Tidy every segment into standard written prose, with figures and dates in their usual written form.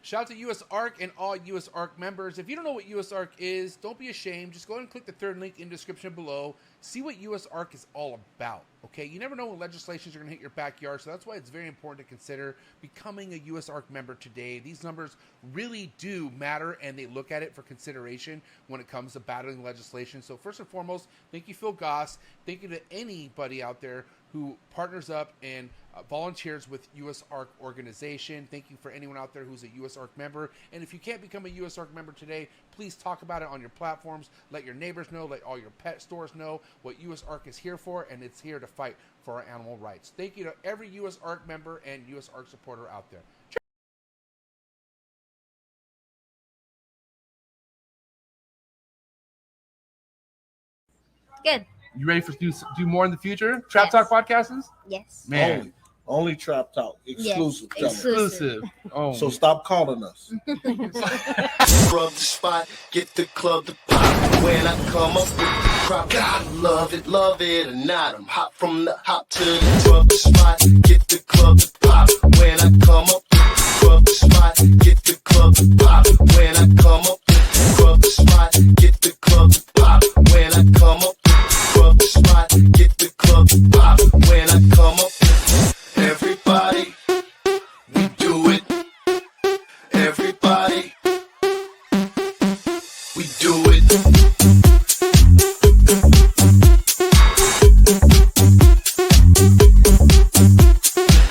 Shout out to US ARC and all US ARC members. If you don't know what US ARC is, don't be ashamed. Just go ahead and click the third link in the description below. See what US ARC is all about, okay? You never know when legislations are going to hit your backyard, so that's why it's very important to consider becoming a US ARC member today. These numbers really do matter, and they look at it for consideration when it comes to battling legislation. So first and foremost, thank you, Phil Goss. Thank you to anybody out there who partners up and volunteers with US ARC organization. Thank you for anyone out there who's a US ARC member. And if you can't become a US ARC member today, please talk about it on your platforms. Let your neighbors know, let all your pet stores know what US ARC is here for, and it's here to fight for our animal rights. Thank you to every US ARC member and US ARC supporter out there. Good. You ready for do more in the future? Trap Talk podcasts? Yes. Man. Only Trap Talk. Exclusive. Yes. Exclusive. Oh. So stop calling us. Rub the spot, get the club to pop. When I come up with the crop, God love it or not. I'm hot from the hop to the rub the spot, get the club to pop. When I come up with the rub the spot, get the club to pop. When I come up with the rub the spot, get the club to pop. When I come up with the rub the spot, get the club to pop. When I come up with everybody, we do it. Everybody, we do it. Do it.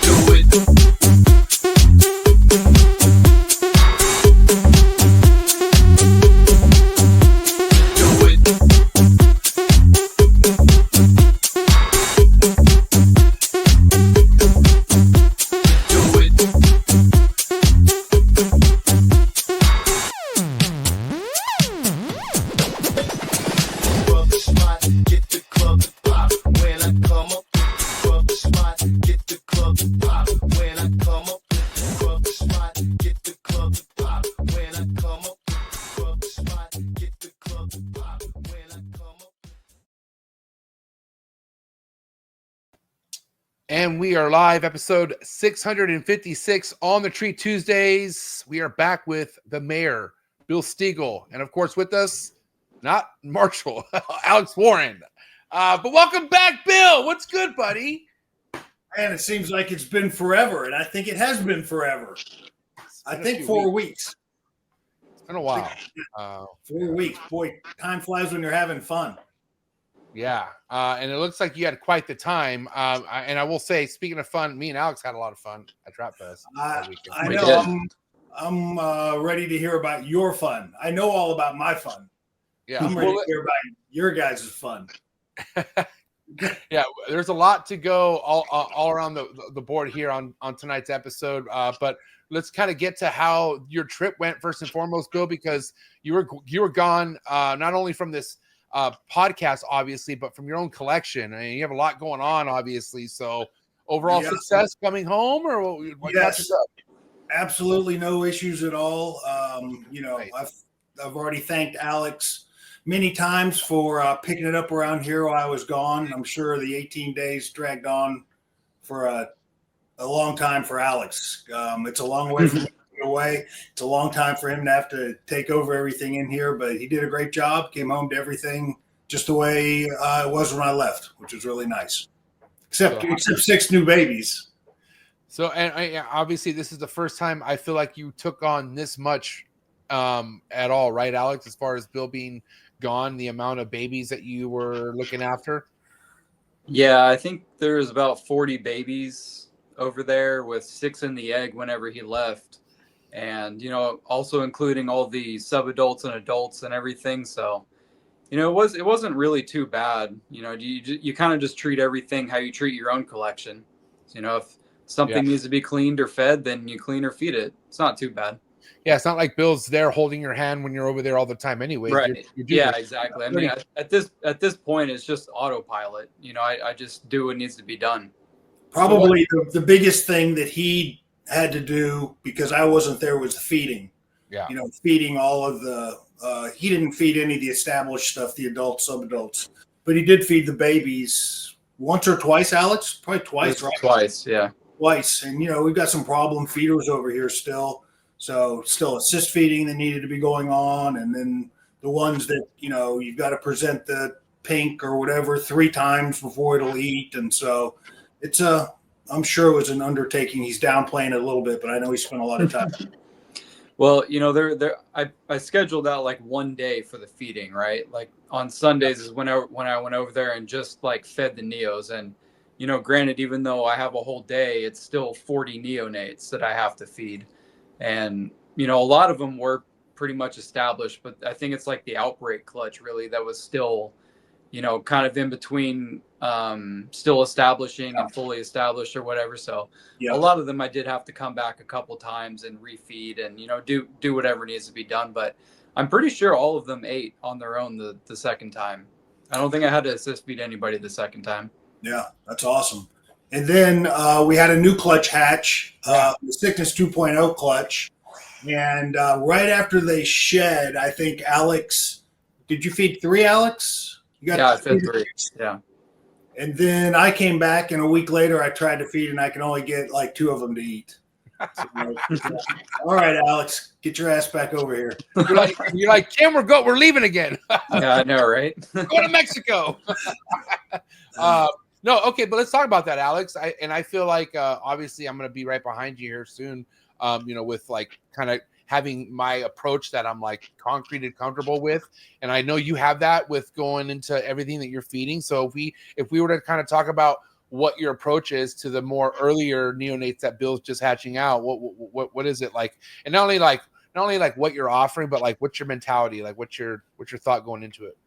Do it. Do it. Rub the spot, get the club to pop. When I come up, rub the spot, get the club to pop. When I come up, rub the spot, get the club to pop. When I come up, rub the spot, get the club to pop. When I come up. And we are live, episode 656 on the Tree Tuesdays. We are back with the mayor, Bill Stiegel, and of course with us, not Marshall, Alex Warren. But welcome back, Bill. What's good, buddy? Man, it seems like it's been forever, and I think it has been forever. I think 4 weeks. It's been a while. 4 weeks. Boy, time flies when you're having fun. Yeah, and it looks like you had quite the time. And I will say, speaking of fun, me and Alex had a lot of fun at Trapfest. I know. I'm ready to hear about your fun. I know all about my fun. Yeah, I'm ready to hear about your guys' fun. Yeah, there's a lot to go all around the board here on tonight's episode. But let's kind of get to how your trip went first and foremost, Bill, because you were gone not only from this podcast, obviously, but from your own collection. I mean, you have a lot going on, obviously. So overall success coming home, or what got you up? Absolutely no issues at all. Right. I've already thanked Alex many times for picking it up around here while I was gone. I'm sure the 18 days dragged on for a long time for Alex. It's a long way from me to get away. It's a long time for him to have to take over everything in here, but he did a great job. Came home to everything just the way it was when I left, which was really nice. Except 6 new babies. So, and obviously, this is the first time I feel like you took on this much at all, right, Alex? As far as Bill being gone, the amount of babies that you were looking after. Yeah, I think there's about 40 babies over there, with 6 in the egg whenever he left, and also including all the sub-adults and adults and everything. So, it wasn't really too bad. You kind of just treat everything how you treat your own collection. So, if something needs to be cleaned or fed, then you clean or feed it. It's not too bad. Yeah, it's not like Bill's there holding your hand when you're over there all the time anyway. Right. Exactly. I mean, at this point, it's just autopilot. I just do what needs to be done. Probably the biggest thing that he had to do, because I wasn't there, was the feeding. Yeah. Feeding all of the he didn't feed any of the established stuff, the adults, sub-adults, but he did feed the babies once or twice, Alex? Probably twice, right? Twice, yeah. Twice. And, we've got some problem feeders over here still. So still assist feeding that needed to be going on. And then the ones that, you've got to present the pink or whatever 3 times before it'll eat. And so I'm sure it was an undertaking. He's downplaying it a little bit, but I know he spent a lot of time. Well, I scheduled out like one day for the feeding, right? Like on Sundays is when I went over there and just like fed the neos. And, granted, even though I have a whole day, it's still 40 neonates that I have to feed. And, a lot of them were pretty much established, but I think it's like the outbreak clutch really that was still, kind of in between still establishing and fully established or whatever. So a lot of them I did have to come back a couple times and refeed and, do whatever needs to be done. But I'm pretty sure all of them ate on their own the second time. I don't think I had to assist feed anybody the second time. Yeah, that's awesome. And then we had a new clutch hatch, the Sickness 2.0 clutch. And right after they shed, I think Alex, did you feed 3, Alex? I fed 3. Yeah. And then I came back, and a week later I tried to feed, and I can only get like 2 of them to eat. So, all right, Alex, get your ass back over here. You're like, Kim, we're leaving again. Yeah, I know, right? Go to Mexico. No, okay, but let's talk about that, Alex. I feel like obviously I'm going to be right behind you here soon. With like kind of having my approach that I'm like concrete and comfortable with, and I know you have that with going into everything that you're feeding. So if we were to kind of talk about what your approach is to the more earlier neonates that Bill's just hatching out, what is it like? And not only like what you're offering, but like what's your mentality, like what's your thought going into it?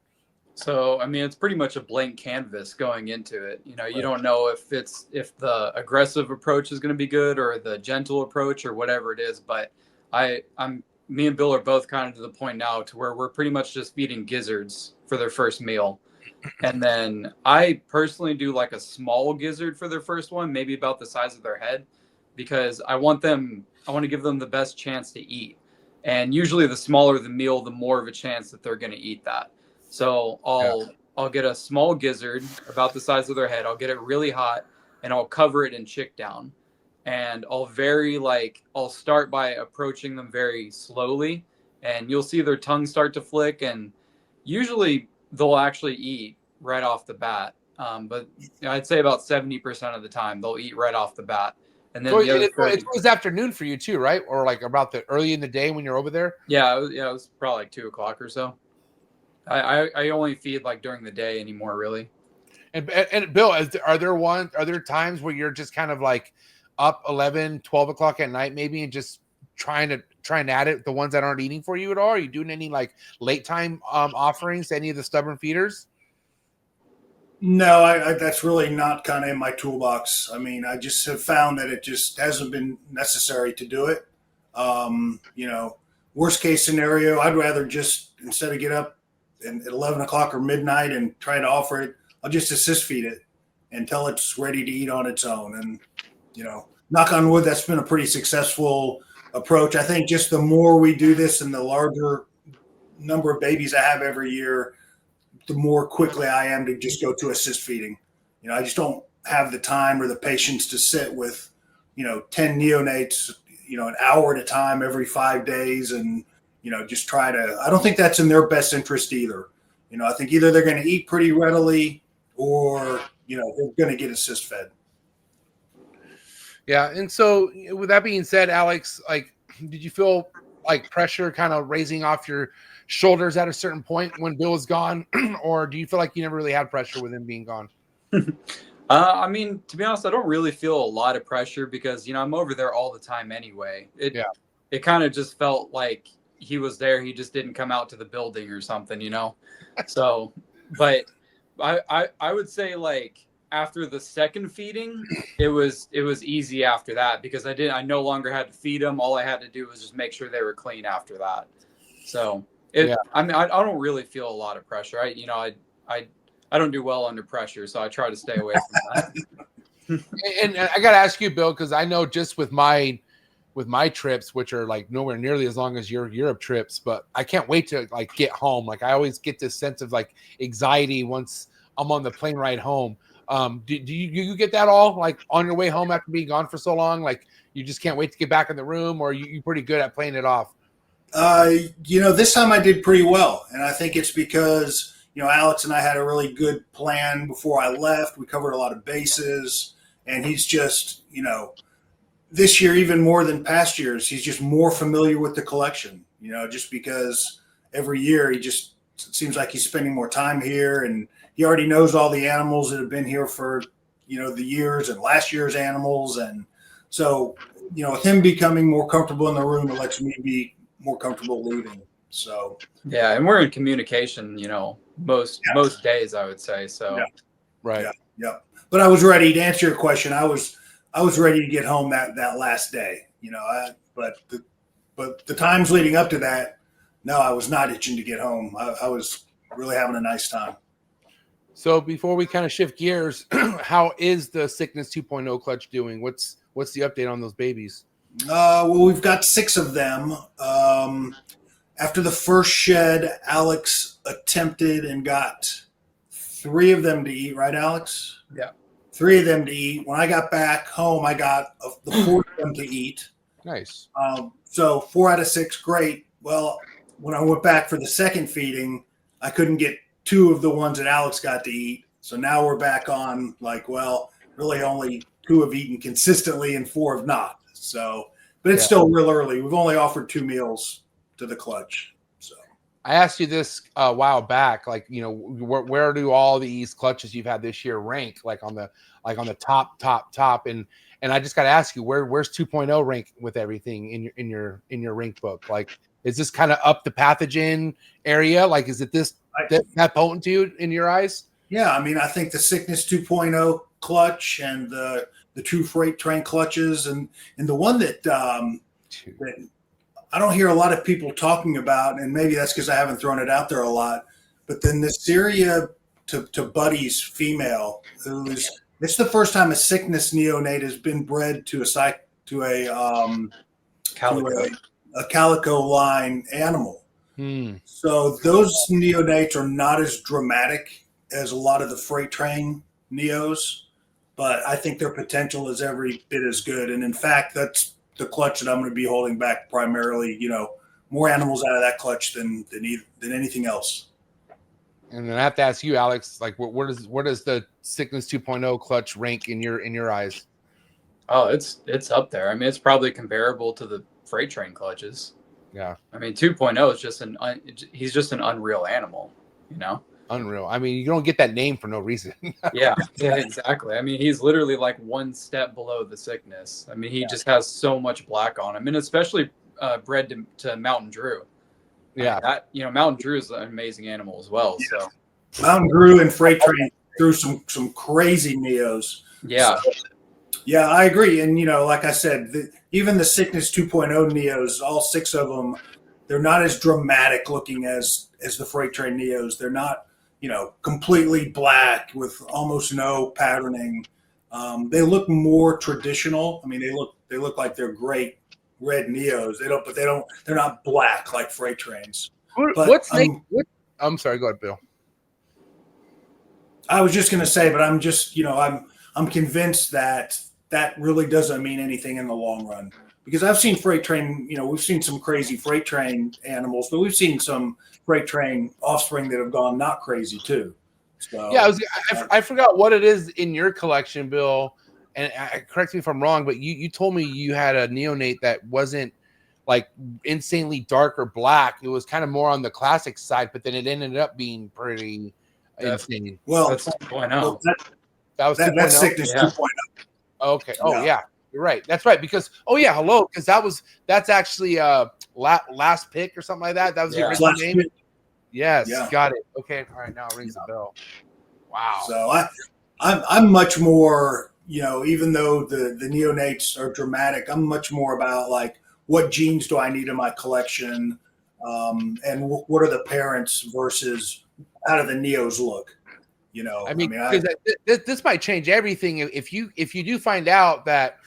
So, I mean, it's pretty much a blank canvas going into it. You don't know if the aggressive approach is going to be good or the gentle approach or whatever it is. But me and Bill are both kind of to the point now to where we're pretty much just feeding gizzards for their first meal. And then I personally do like a small gizzard for their first one, maybe about the size of their head, because I want to give them the best chance to eat. And usually the smaller the meal, the more of a chance that they're going to eat that. So I'll get a small gizzard about the size of their head. I'll get it really hot and I'll cover it in chick down. And I'll start by approaching them very slowly, and you'll see their tongue start to flick, and usually they'll actually eat right off the bat. But I'd say about 70% of the time they'll eat right off the bat. And then it was afternoon for you too, right? Or like about the early in the day when you're over there? Yeah, it was probably like 2 o'clock or so. I only feed like during the day anymore, really. And Bill, are there times where you're just kind of like up 11, 12 o'clock at night maybe and just trying at it the ones that aren't eating for you at all? Are you doing any like late time offerings to any of the stubborn feeders? No, I that's really not kind of in my toolbox. I mean, I just have found that it just hasn't been necessary to do it. Worst case scenario, I'd rather just, instead of get up at 11 o'clock or midnight and try to offer it, I'll just assist feed it until it's ready to eat on its own. And, knock on wood, that's been a pretty successful approach. I think just the more we do this and the larger number of babies I have every year, the more quickly I am to just go to assist feeding. I just don't have the time or the patience to sit with, 10 neonates, an hour at a time every 5 days and, just try to, I don't think that's in their best interest either. I think either they're going to eat pretty readily or, they're going to get assist fed. Yeah. And so with that being said, Alex, like, did you feel like pressure kind of raising off your shoulders at a certain point when Bill was gone? Or do you feel like you never really had pressure with him being gone? I mean, to be honest, I don't really feel a lot of pressure because, I'm over there all the time anyway. It kind of just felt like he was there. He just didn't come out to the building or something, So, but I would say like after the second feeding, it was easy after that because I no longer had to feed them. All I had to do was just make sure they were clean after that. So I mean, I don't really feel a lot of pressure. I don't do well under pressure, so I try to stay away from that. And I got to ask you, Bill, because I know just with my trips, which are like nowhere nearly as long as your Europe trips, but I can't wait to like get home. Like I always get this sense of like anxiety once I'm on the plane ride home. Do you get that all like on your way home after being gone for so long? Like you just can't wait to get back in the room, or you pretty good at playing it off? This time I did pretty well, and I think it's because Alex and I had a really good plan before I left. We covered a lot of bases, and he's just this year even more than past years, he's just more familiar with the collection. Just because every year it seems like he's spending more time here, and he already knows all the animals that have been here for the years and last year's animals, and so with him becoming more comfortable in the room, it lets me be more comfortable leaving. So yeah, and we're in communication, most days, I would say. So Right. Yeah. But I was ready to answer your question. I was ready to get home that last day. But the times leading up to that, no, I was not itching to get home. I was really having a nice time. So before we kind of shift gears, how is the Sickness 2.0 clutch doing? What's the update on those babies? Well, we've got 6 of them. After the first shed, Alex attempted and got 3 of them to eat. Right, Alex? Yeah. 3 of them to eat. When I got back home, I got the 4 of them to eat. Nice. So 4 out of 6, great. Well, when I went back for the second feeding, I couldn't get 2 of the ones that Alex got to eat. So now we're back on really only 2 have eaten consistently and 4 have not. So, but it's still real early. We've only offered 2 meals to the clutch. So I asked you this a while back, like, where do all these clutches you've had this year rank, like on the top, and I just got to ask you, where's 2.0 rank with everything in your rank book? Like, is this kind of up the pathogen area? Like, is it that potent to you in your eyes? Yeah, I mean, I think the Sickness 2.0 clutch and the two freight train clutches and the one that I don't hear a lot of people talking about, and maybe that's because I haven't thrown it out there a lot, but then the Syria to Buddy's female, it's the first time a Sickness neonate has been bred to a calico line animal. So those neonates are not as dramatic as a lot of the freight train neos, but I think their potential is every bit as good. And in fact, that's the clutch that I'm going to be holding back primarily, more animals out of that clutch than anything else. And then I have to ask you, Alex, like, where does the Sickness 2.0 clutch rank in your eyes? Oh, it's up there. I mean, it's probably comparable to the freight train clutches. Yeah. I mean, 2.0 is he's just an unreal animal, Unreal. I mean, you don't get that name for no reason. Yeah, exactly. I mean, he's literally like one step below the Sickness. I mean, he just has so much black on him, and especially bred to Mountain Drew. Yeah, Mountain Drew is an amazing animal as well. Yeah. So Mountain Drew and Freight Train threw some crazy neos. Yeah. So, yeah, I agree. And like I said, even the Sickness 2.0 neos, all 6 of them, they're not as dramatic looking as the Freight Train neos. They're not completely black with almost no patterning. They look more traditional. I mean, they look like they're great red neos. They're not black like freight trains. I'm sorry, go ahead, Bill. I was just going to say, but I'm just, I'm convinced that really doesn't mean anything in the long run, because I've seen freight train, we've seen some crazy freight train animals, but we've seen some freight train offspring that have gone not crazy too. So, yeah, I forgot what it is in your collection, Bill, and correct me if I'm wrong, but you told me you had a neonate that wasn't like insanely dark or black. It was kind of more on the classic side, but then it ended up being pretty insane. Well, that's 2.0. That's Sickness 2.0. Okay. Oh yeah, you're right. That's right. Because because that's actually last pick or something like that. That was the original name. Yes, got it. Okay, all right. Now it rings a bell. Wow. So I'm much more, even though the neonates are dramatic, I'm much more about like what genes do I need in my collection, and what are the parents versus how do the neos look. This might change everything if you do find out that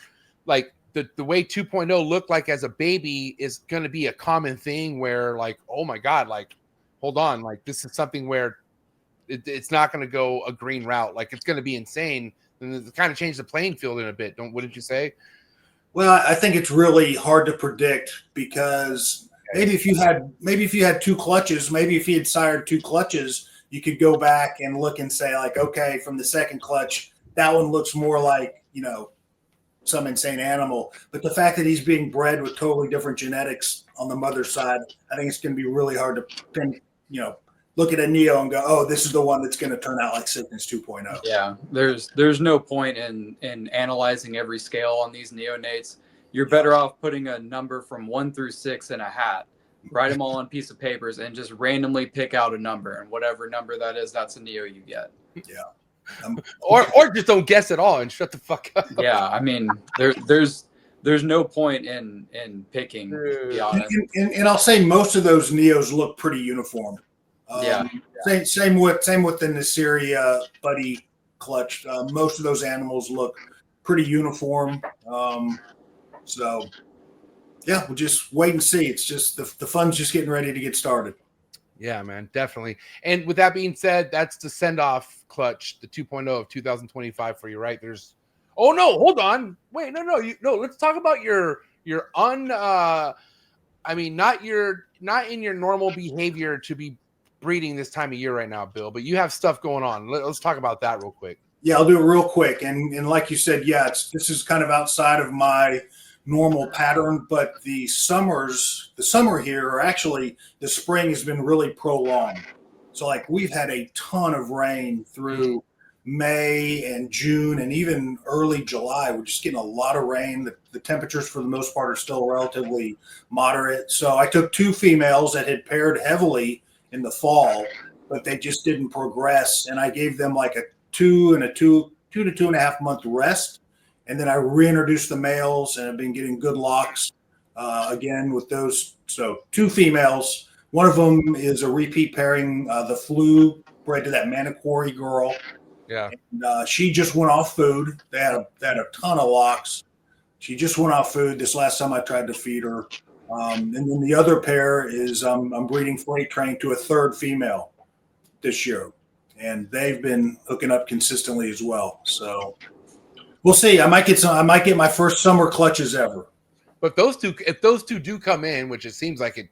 like the way 2.0 looked like as a baby is going to be a common thing where like, oh my God, like, hold on, like this is something where it's not going to go a green route. Like it's going to be insane. And it kind of changed the playing field in a bit. Wouldn't you say? Well, I think it's really hard to predict because maybe if you had two clutches, maybe if he had sired two clutches, you could go back and look and say like, okay, from the second clutch, that one looks more like, some insane animal. But the fact that he's being bred with totally different genetics on the mother's side, I think it's going to be really hard to pin, look at a Neo and go, oh, this is the one that's going to turn out like Sickness 2.0. Yeah, there's no point in analyzing every scale on these neonates. You're better off putting a number from 1 through 6 in a hat, write them all on a piece of papers, and just randomly pick out a number, and whatever number that is, that's a Neo you get. Yeah. Or just don't guess at all and shut the fuck up. Yeah, I mean, there's no point in picking, to be honest. And I'll say most of those Neos look pretty uniform. Same within the Syria buddy clutch. Most of those animals look pretty uniform. So yeah, we'll just wait and see. It's just the fun's just getting ready to get started. Yeah, man, definitely. And with that being said, that's the send-off clutch, the 2.0 of 2025 for you, right? There's oh no, hold on. Wait, no, let's talk about your not in your normal behavior to be breeding this time of year right now, Bill, but you have stuff going on. Let's talk about that real quick. Yeah, I'll do it real quick. And like you said, this is kind of outside of my normal pattern, but the summer here are actually, the spring has been really prolonged. So like we've had a ton of rain through May and June and even early July. We're just getting a lot of rain. The temperatures for the most part are still relatively moderate. So I took two females that had paired heavily in the fall, but they just didn't progress. And I gave them like a two to 2.5 month rest. And then I reintroduced the males and have been getting good locks again with those. So two females. One of them is a repeat pairing, the flu bred to that Maniquarry girl. Yeah. And, she just went off food. They had a ton of locks. She just went off food this last time I tried to feed her. And then the other pair is I'm breeding freight train to a third female this year. And they've been hooking up consistently as well. So we'll see. I might get my first summer clutches ever. But if those two do come in, which it seems like it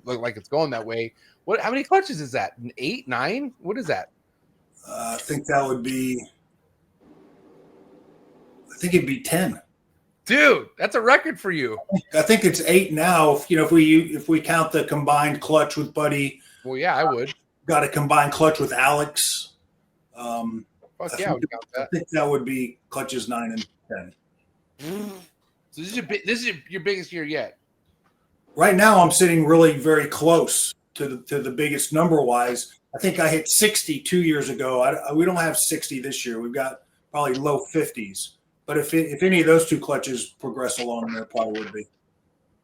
look like it's going that way, how many clutches is that? 8, 9? What is that? I think that would be. I think it'd be 10. Dude, that's a record for you. I think it's 8 now. If we count the combined clutch with Buddy. Well, yeah, I would. Got a combined clutch with Alex. Fuck yeah, I would count that. I think that would be clutches 9 and 10. So this is your biggest year yet. Right now, I'm sitting really very close to the biggest number wise. I think I hit 60 2 years ago. We don't have 60 this year. We've got probably low 50s. But if any of those two clutches progress along, there probably would be.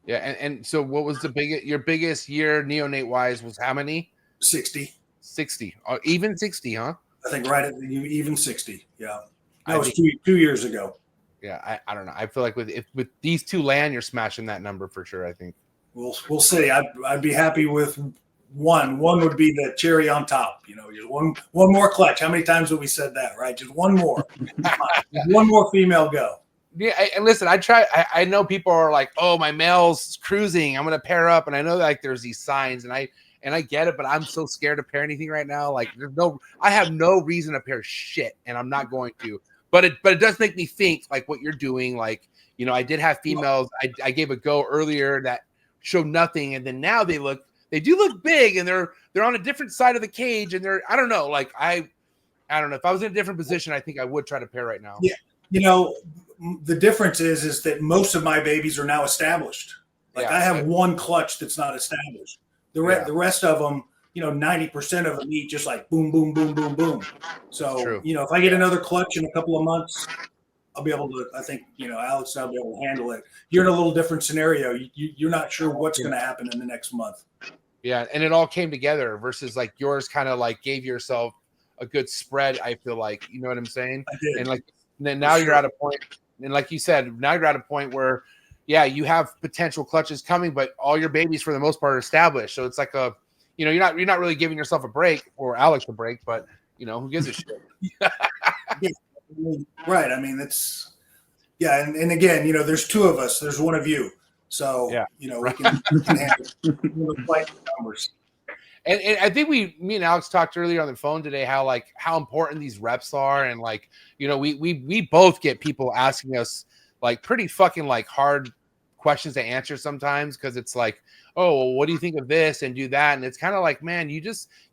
Yeah, and so what was your biggest year neonate wise was how many? 60. 60. Even 60, huh? I think right at even 60. Yeah. That was 2 years ago. Yeah, I don't know. I feel like with these two land, you're smashing that number for sure, I think. We'll see. I'd be happy with one. One would be the cherry on top. Just one more clutch. How many times have we said that, right? Just one more. One more female go. Yeah, and listen, I know people are like, oh, my male's cruising. I'm gonna pair up, and I know that, like there's these signs, and I get it, but I'm so scared to pair anything right now. Like I have no reason to pair shit, and I'm not going to. But it does make me think like what you're doing. Like, I did have females. I gave a go earlier that showed nothing, and then now they do look big, and they're on a different side of the cage, and I don't know. Like I don't know. If I was in a different position, I think I would try to pair right now. Yeah, the difference is that most of my babies are now established. Like I have one clutch that's not established. The rest of them, 90% of them eat just like boom, boom, boom, boom, boom. So, True. If I get another clutch in a couple of months, I'll be able to, I think, Alex and I'll be able to handle it. You're in a little different scenario. You're not sure what's going to happen in the next month. Yeah. And it all came together versus like yours kind of like gave yourself a good spread. I feel like, you know what I'm saying? I did. And like, then now you're at a point, and like you said, now you're at a point where, yeah, you have potential clutches coming, but all your babies for the most part are established. So it's like you're not really giving yourself a break or Alex a break, but who gives a shit? Yeah, right. I mean, that's and again, there's two of us. There's one of you, so we can handle quite the numbers. And I think me and Alex talked earlier on the phone today how important these reps are, and we both get people asking us pretty fucking hard questions to answer sometimes, because it's oh, well, what do you think of this, and do that, and it's kind of man, you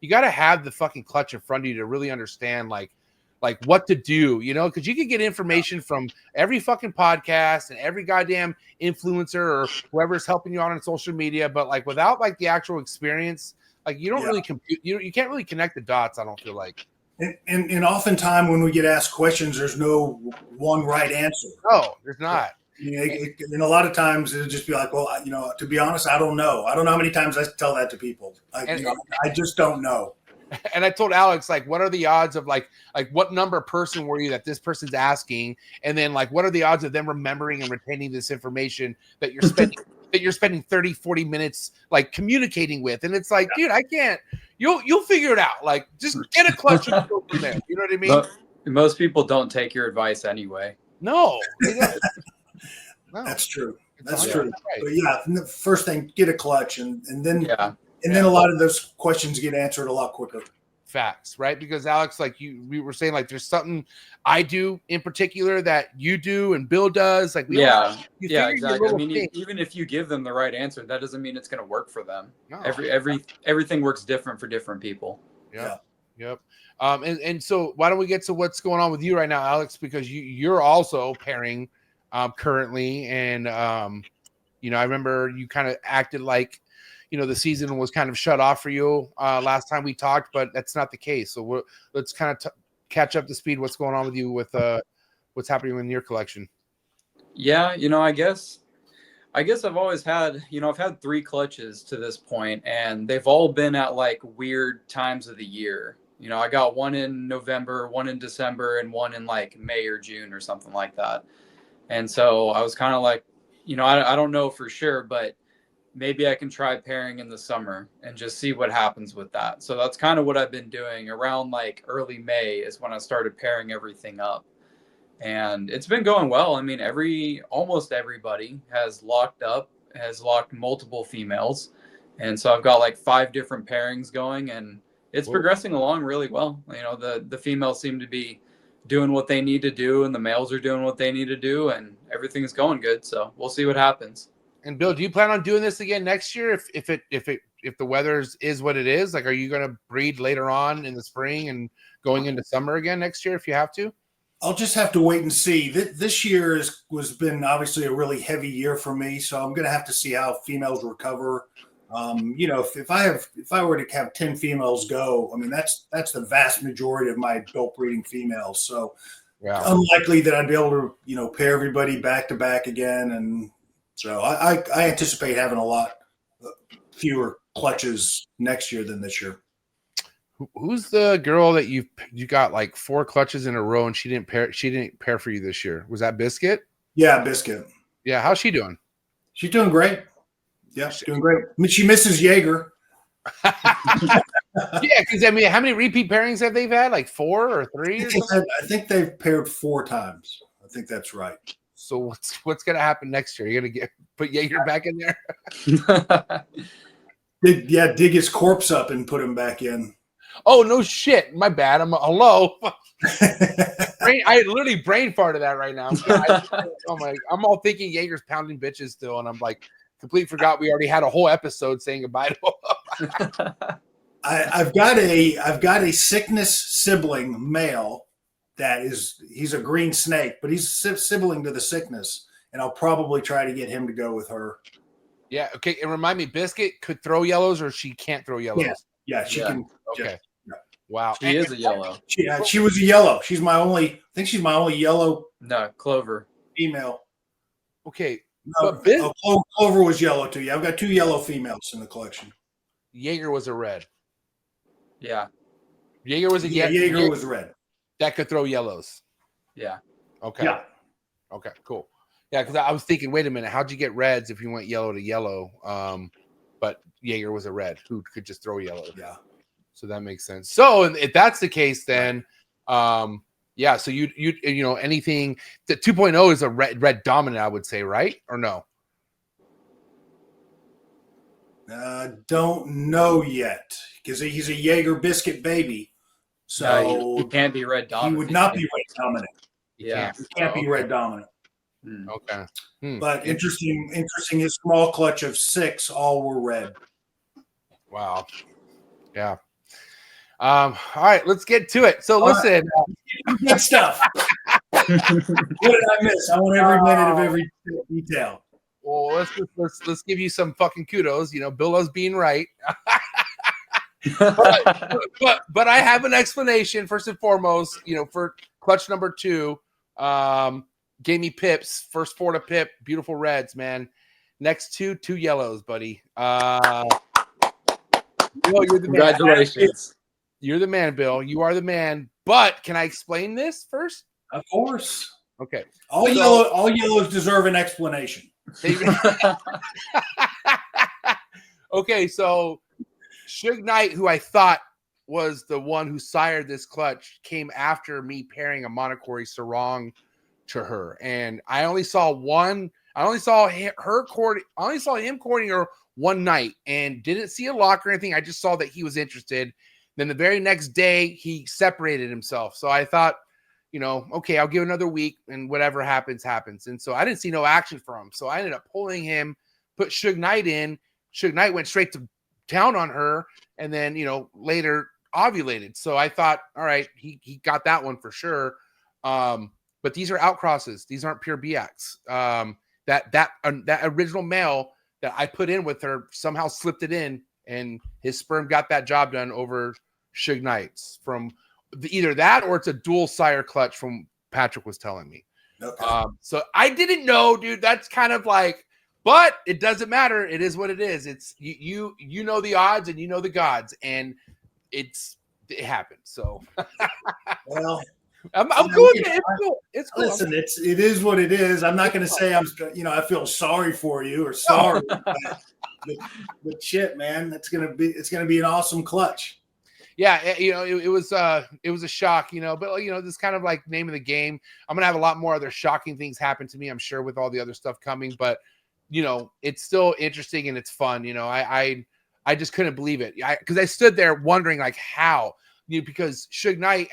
got to have the fucking clutch in front of you to really understand what to do, because you can get information from every fucking podcast and every goddamn influencer or whoever's helping you out on social media, but without the actual experience, you don't really compute. You can't really connect the dots. I don't feel like. And oftentimes when we get asked questions, there's no one right answer. No, there's not. And a lot of times it'll just be well, to be honest, I don't know. I don't know how many times I tell that to people. I just don't know. And I told Alex, what are the odds of what number person were you that this person's asking? And then what are the odds of them remembering and retaining this information that you're spending that you're spending 30, 40 minutes communicating with? And it's dude, I can't. You'll figure it out. Just get a clutch and go from there. You know what I mean? Most people don't take your advice anyway. No. No. That's true. That's true. Right. But first thing, get a clutch, and then then a lot of those questions get answered a lot quicker. Facts, right? Because Alex, we were saying, there's something I do in particular that you do and Bill does. Exactly. I mean, even if you give them the right answer, that doesn't mean it's going to work for them. No. Everything works different for different people. Yeah. Yep. And so why don't we get to what's going on with you right now, Alex? Because you're also pairing currently, and I remember you kind of acted the season was kind of shut off for you last time we talked, but that's not the case. So let's kind of catch up to speed. What's going on with you with what's happening in your collection? Yeah, I guess I've always had, I've had 3 clutches to this point, and they've all been at weird times of the year. I got one in November, one in December, and one in May or June or something like that. And so I was kind of I don't know for sure, but maybe I can try pairing in the summer and just see what happens with that. So that's kind of what I've been doing. Around early May is when I started pairing everything up. And it's been going well. I mean, almost everybody has locked multiple females. And so I've got 5 different pairings going, and it's progressing along really well. The females seem to be doing what they need to do, and the males are doing what they need to do, and everything's going good. So we'll see what happens. And Bill, do you plan on doing this again next year if the weather is what it is? Are you going to breed later on in the spring and going into summer again next year if you have to? I'll just have to wait and see. This year was been obviously a really heavy year for me, so I'm going to have to see how females recover. If I were to have 10 females go, I mean that's the vast majority of my adult breeding females. So unlikely that I'd be able to pair everybody back to back again, and so I anticipate having a lot fewer clutches next year than this year. Who's the girl that you got 4 clutches in a row and she didn't pair for you this year? Was that Biscuit? Yeah, Biscuit. Yeah, how's she doing? She's doing great. Yeah, she's doing great. I mean, she misses Jaeger. Yeah, because how many repeat pairings have they had? 4 or 3 or something? I think they've paired 4 times. I think that's right. So what's going to happen next year? You're going to put Jaeger back in there? dig his corpse up and put him back in. Oh, no shit. My bad. Hello. I literally brain farted that right now. I'm all thinking Jaeger's pounding bitches still, and I'm completely forgot we already had a whole episode saying goodbye to him. I've got a sickness sibling male he's a green snake, but he's sibling to the sickness, and I'll probably try to get him to go with her. Yeah. Okay. And remind me, Biscuit could throw yellows, or she can't throw yellows? Yeah, she can. Okay. Yeah. Wow. She is a yellow. She was a yellow. She's my only yellow. No, Clover. Female. Okay. No, Clover was yellow too. Yeah, I've got 2 yellow females in the collection. Jaeger was a red. Yeah. Jaeger was a Jaeger was red. That could throw yellows. Yeah. Okay. Yeah. Okay, cool. Yeah, because I was thinking, wait a minute, how'd you get reds if you went yellow to yellow? but Jaeger was a red who could just throw yellow. Yeah. So that makes sense. So if that's the case, then yeah. So you know, anything the 2.0 is a red dominant, I would say, right? Or no? Don't know yet because he's a Jaeger biscuit baby. So he can't be red dominant. He would not be red dominant. Yeah. He can't be red dominant. Okay. But interesting. His small clutch of 6 all were red. Wow. Yeah. All right, let's get to it. So listen, good stuff. What did I miss? I want every minute of every detail. Well, let's give you some fucking kudos. You know, Bill loves being right. but I have an explanation first and foremost. You know, for clutch number 2, gave me pips. First 4 to pip, beautiful reds, man. Next 2 yellows, buddy. Bill, you're the Congratulations. Man. You're the man, Bill. You are the man. But can I explain this first? Of course. Okay. All yellows deserve an explanation. Okay, so Suge Knight, who I thought was the one who sired this clutch, came after me pairing a Monocory Sarong to her, and I only saw one. I only saw him courting her one night, and didn't see a lock or anything. I just saw that he was interested. Then the very next day, he separated himself. So I thought, you know, okay, I'll give another week, and whatever happens, happens. And so I didn't see no action from him. So I ended up pulling him, put Suge Knight in. Suge Knight went straight to town on her, and then, you know, later ovulated. So I thought, all right, he got that one for sure. But these are outcrosses. These aren't pure BX. That original male that I put in with her somehow slipped it in, and his sperm got that job done over Suge Knight's from either that or it's a dual sire clutch from Patrick was telling me. Okay. So I didn't know, dude. That's kind of like, but it doesn't matter. It is what it is. It's you know the odds and you know the gods, and it happened. So well, I'm cool with it. It's cool. It's cool. Listen, it is what it is. I'm not going to say I feel sorry for you or sorry, but shit, man, it's gonna be an awesome clutch. Yeah, you know, it was a shock, you know, but you know, this kind of like name of the game. I'm gonna have a lot more other shocking things happen to me, I'm sure, with all the other stuff coming, but you know, it's still interesting and it's fun. You know, I just couldn't believe it. Because I stood there wondering like how, you know, because Suge Knight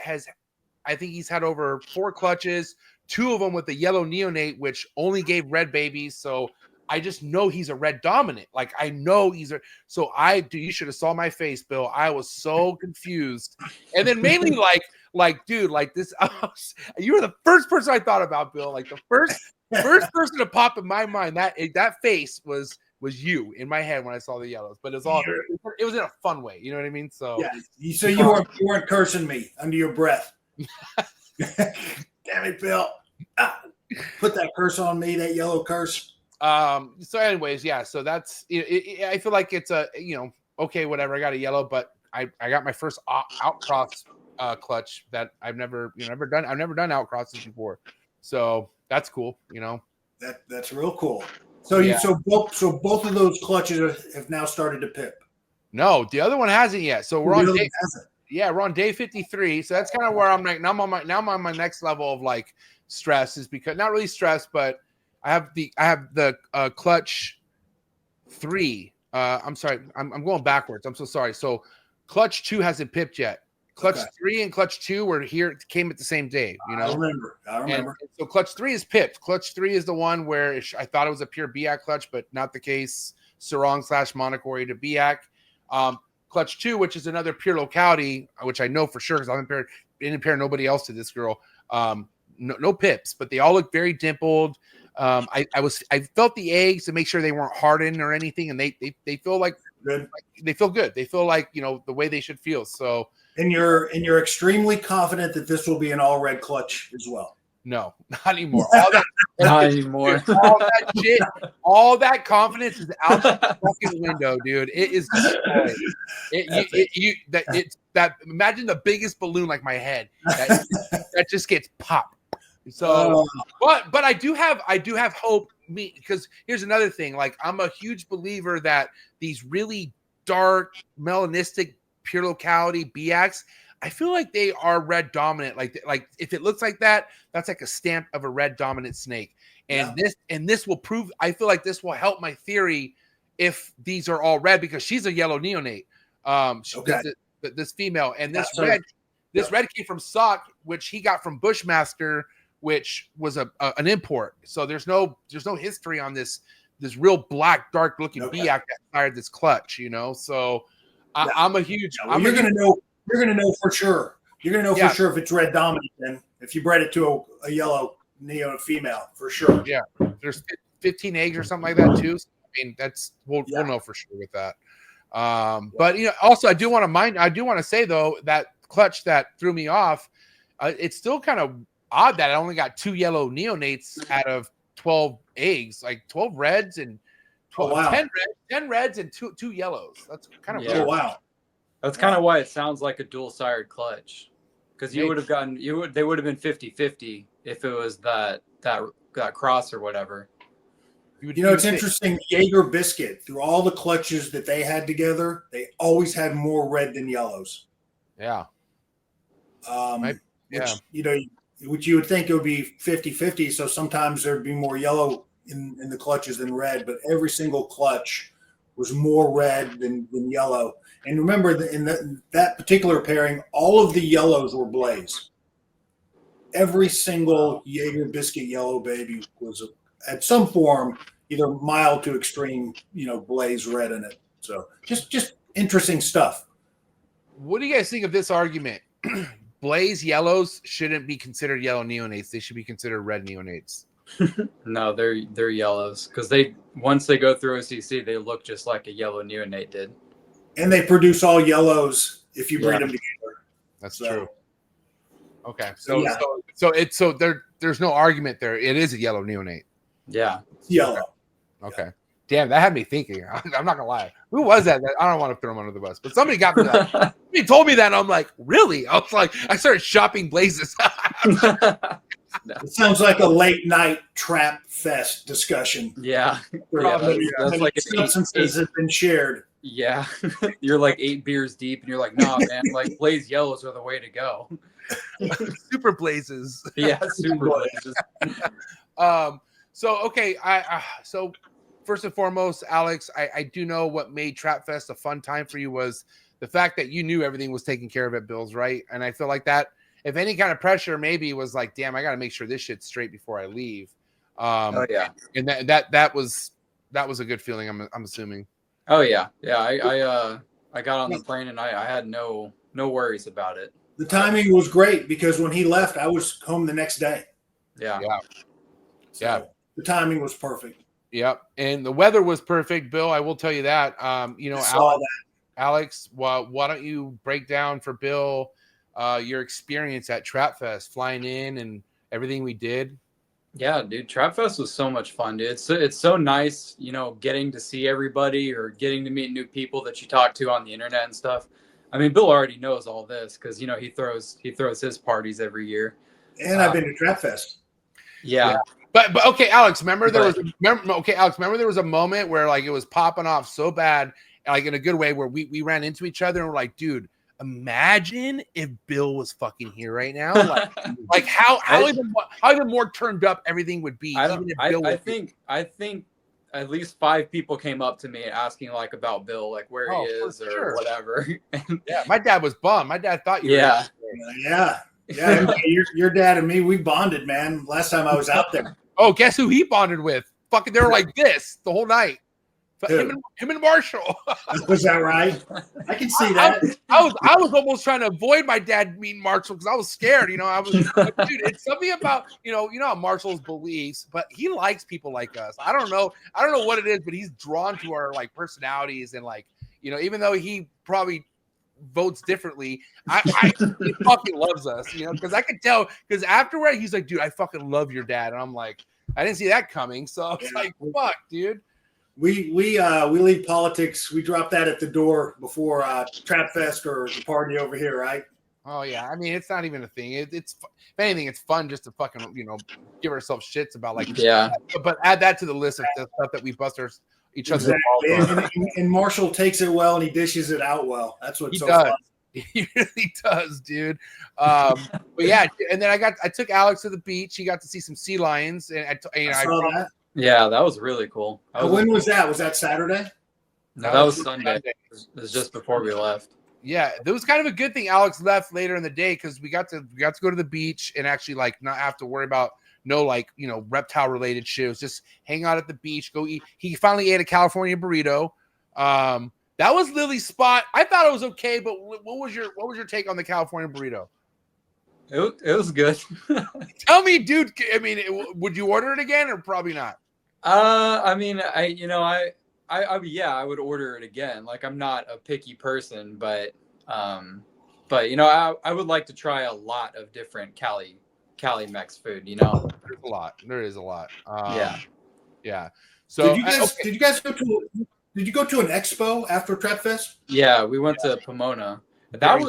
I think he's had over 4 clutches, 2 of them with the yellow neonate, which only gave red babies. So I just know he's a red dominant. Like I know so you should have saw my face, Bill. I was so confused. And then mainly like, dude, like this, you were the first person I thought about, Bill. Like the first person to pop in my mind, that face was you in my head when I saw the yellows, but it was in a fun way. You know what I mean? So yeah. So you weren't cursing me under your breath. Damn it, Bill. Put that curse on me, that yellow curse. So anyways, yeah, so that's I feel like it's a, you know, okay, whatever. I got a yellow, but I got my first outcross clutch that I've never done. I've never done outcrosses before. So that's cool, you know. That's real cool. So both of those clutches have now started to pip. No, the other one hasn't yet. So we're on we're on day 53. So that's kind of where I'm like now I'm on my next level of like stress, is because not really stress, but I have the clutch 3. I'm sorry, I'm going backwards. I'm so sorry. So clutch 2 hasn't pipped yet. Clutch 3 and clutch 2 were here, came at the same day. You know, I remember. And so clutch 3 is pipped. Clutch 3 is the one where I thought it was a pure BIAC clutch, but not the case. Sarong / Monocory to BIAC. Clutch 2, which is another pure locality, which I know for sure because I didn't pair nobody else to this girl. No pips, but they all look very dimpled. I felt the eggs to make sure they weren't hardened or anything, and they feel like good. They feel good. They feel like, you know, the way they should feel. So and you're extremely confident that this will be an all red clutch as well. No, not anymore. Not anymore. All that shit, all that confidence is out the fucking window, dude. It is destroyed. Imagine the biggest balloon like my head that just gets popped. So, but I do have hope me, because here's another thing. Like, I'm a huge believer that these really dark, melanistic, pure locality BX, I feel like they are red dominant. Like if it looks like that, that's like a stamp of a red dominant snake. And this will prove. I feel like this will help my theory if these are all red, because she's a yellow neonate. This female, and this red. This red came from Sock, which he got from Bushmaster, which was an import. So there's no history on this real black, dark looking BX that fired this clutch, you know. So I'm a huge. You're gonna know for sure. You're gonna know for sure if it's red dominant. Then if you bred it to a yellow neo female, for sure. Yeah, there's 15 eggs or something like that too. So, I mean, we'll know for sure with that. But you know, also I do want to say though that clutch that threw me off, it's still kind of odd that I only got 2 yellow neonates out of 12 eggs, like 12 reds and 10 reds and two yellows. That's kind of weird. Wow. That's kind of why it sounds like a dual sired clutch, because you would have gotten they would have been 50-50 if it was that cross or whatever. You know, it's interesting. Jaeger Biscuit, through all the clutches that they had together, they always had more red than yellows. Yeah. Which you would think it would be 50-50. So sometimes there'd be more yellow in the clutches than red, but every single clutch was more red than yellow. And remember, in that particular pairing, all of the yellows were blaze. Every single Jaeger Biscuit yellow baby was at some form either mild to extreme, blaze red in it. So just interesting stuff. What do you guys think of this argument? Blaze yellows shouldn't be considered yellow neonates. They should be considered red neonates. No, they're yellows, because once they go through OCC, they look just like a yellow neonate did. And they produce all yellows if you breed them together. That's true. Okay, so there's no argument there. It is a yellow neonate. Yeah, yellow. Okay. Damn, that had me thinking. I'm not gonna lie. Who was that? I don't want to throw him under the bus, but somebody got me that. He told me that, and I'm like, really? I was like, I started shopping blazes. It sounds like a late night trap fest discussion. Yeah, that's like substances have been shared. Yeah, you're like 8 beers deep, and you're like, nah, man, like blaze yellows are the way to go. Super blazes. Yeah, super blazes. So okay, so first and foremost, Alex, I do know what made Trapfest a fun time for you was the fact that you knew everything was taken care of at Bill's, right? And I feel like that, if any kind of pressure, maybe was like, damn, I got to make sure this shit's straight before I leave. And that was a good feeling. I'm assuming. Oh yeah, I got on the plane and I had no worries about it. The timing was great because when he left, I was home the next day. Yeah. So the timing was perfect. Yep. And the weather was perfect, Bill. I will tell you that. Alex, why don't you break down for Bill your experience at Trapfest, flying in and everything we did? Yeah, dude, Trapfest was so much fun, dude. It's so nice, getting to see everybody or getting to meet new people that you talk to on the internet and stuff. I mean, Bill already knows all this because he throws his parties every year. And I've been to Trapfest. Yeah. But okay, Alex, remember there was a moment where like it was popping off so bad, like in a good way, where we ran into each other and we're like, dude, imagine if Bill was fucking here right now. Like how even more turned up everything would be. I think at least 5 people came up to me asking like about Bill, like where he is or whatever. Yeah, my dad was bummed. My dad thought you were Yeah. Your dad and me, we bonded, man. Last time I was out there. Oh, guess who he bonded with? Fucking, they were like this the whole night. Him and Marshall. Was that right? I can see that. I was almost trying to avoid my dad meeting Marshall because I was scared. Dude, it's something about how Marshall's beliefs, but he likes people like us. I don't know what it is, but he's drawn to our like personalities and like even though he probably votes differently, he fucking loves us, because I could tell, because afterward he's like, dude, I fucking love your dad, and I'm like, I didn't see that coming, so I was like, fuck, dude. We leave politics. We drop that at the door before Trapfest or the party over here, right? Oh yeah, I mean it's not even a thing. It's if anything, it's fun just to fucking give ourselves shits about like But add that to the list of the stuff that we bust each other. Exactly. And Marshall takes it well and he dishes it out well. That's what's so fun. He really does, dude. But yeah, and then I took Alex to the beach. He got to see some sea lions, and I saw that. Yeah, that was really cool. When was that? Was that Saturday? No, that was Sunday. It was just before we left. Yeah, it was kind of a good thing Alex left later in the day because we got to go to the beach and actually like not have to worry about reptile related shit. It was just hang out at the beach, go eat. He finally ate a California burrito. That was Lily's spot. I thought it was okay, but what was your take on the California burrito? It was good. Tell me, dude. I mean, would you order it again or probably not? I mean, I would order it again. Like, I'm not a picky person, but I would like to try a lot of different Cali Mex food. There's a lot. There is a lot. Yeah. So did you guys go to an expo after Trapfest? Yeah, we went to Pomona. That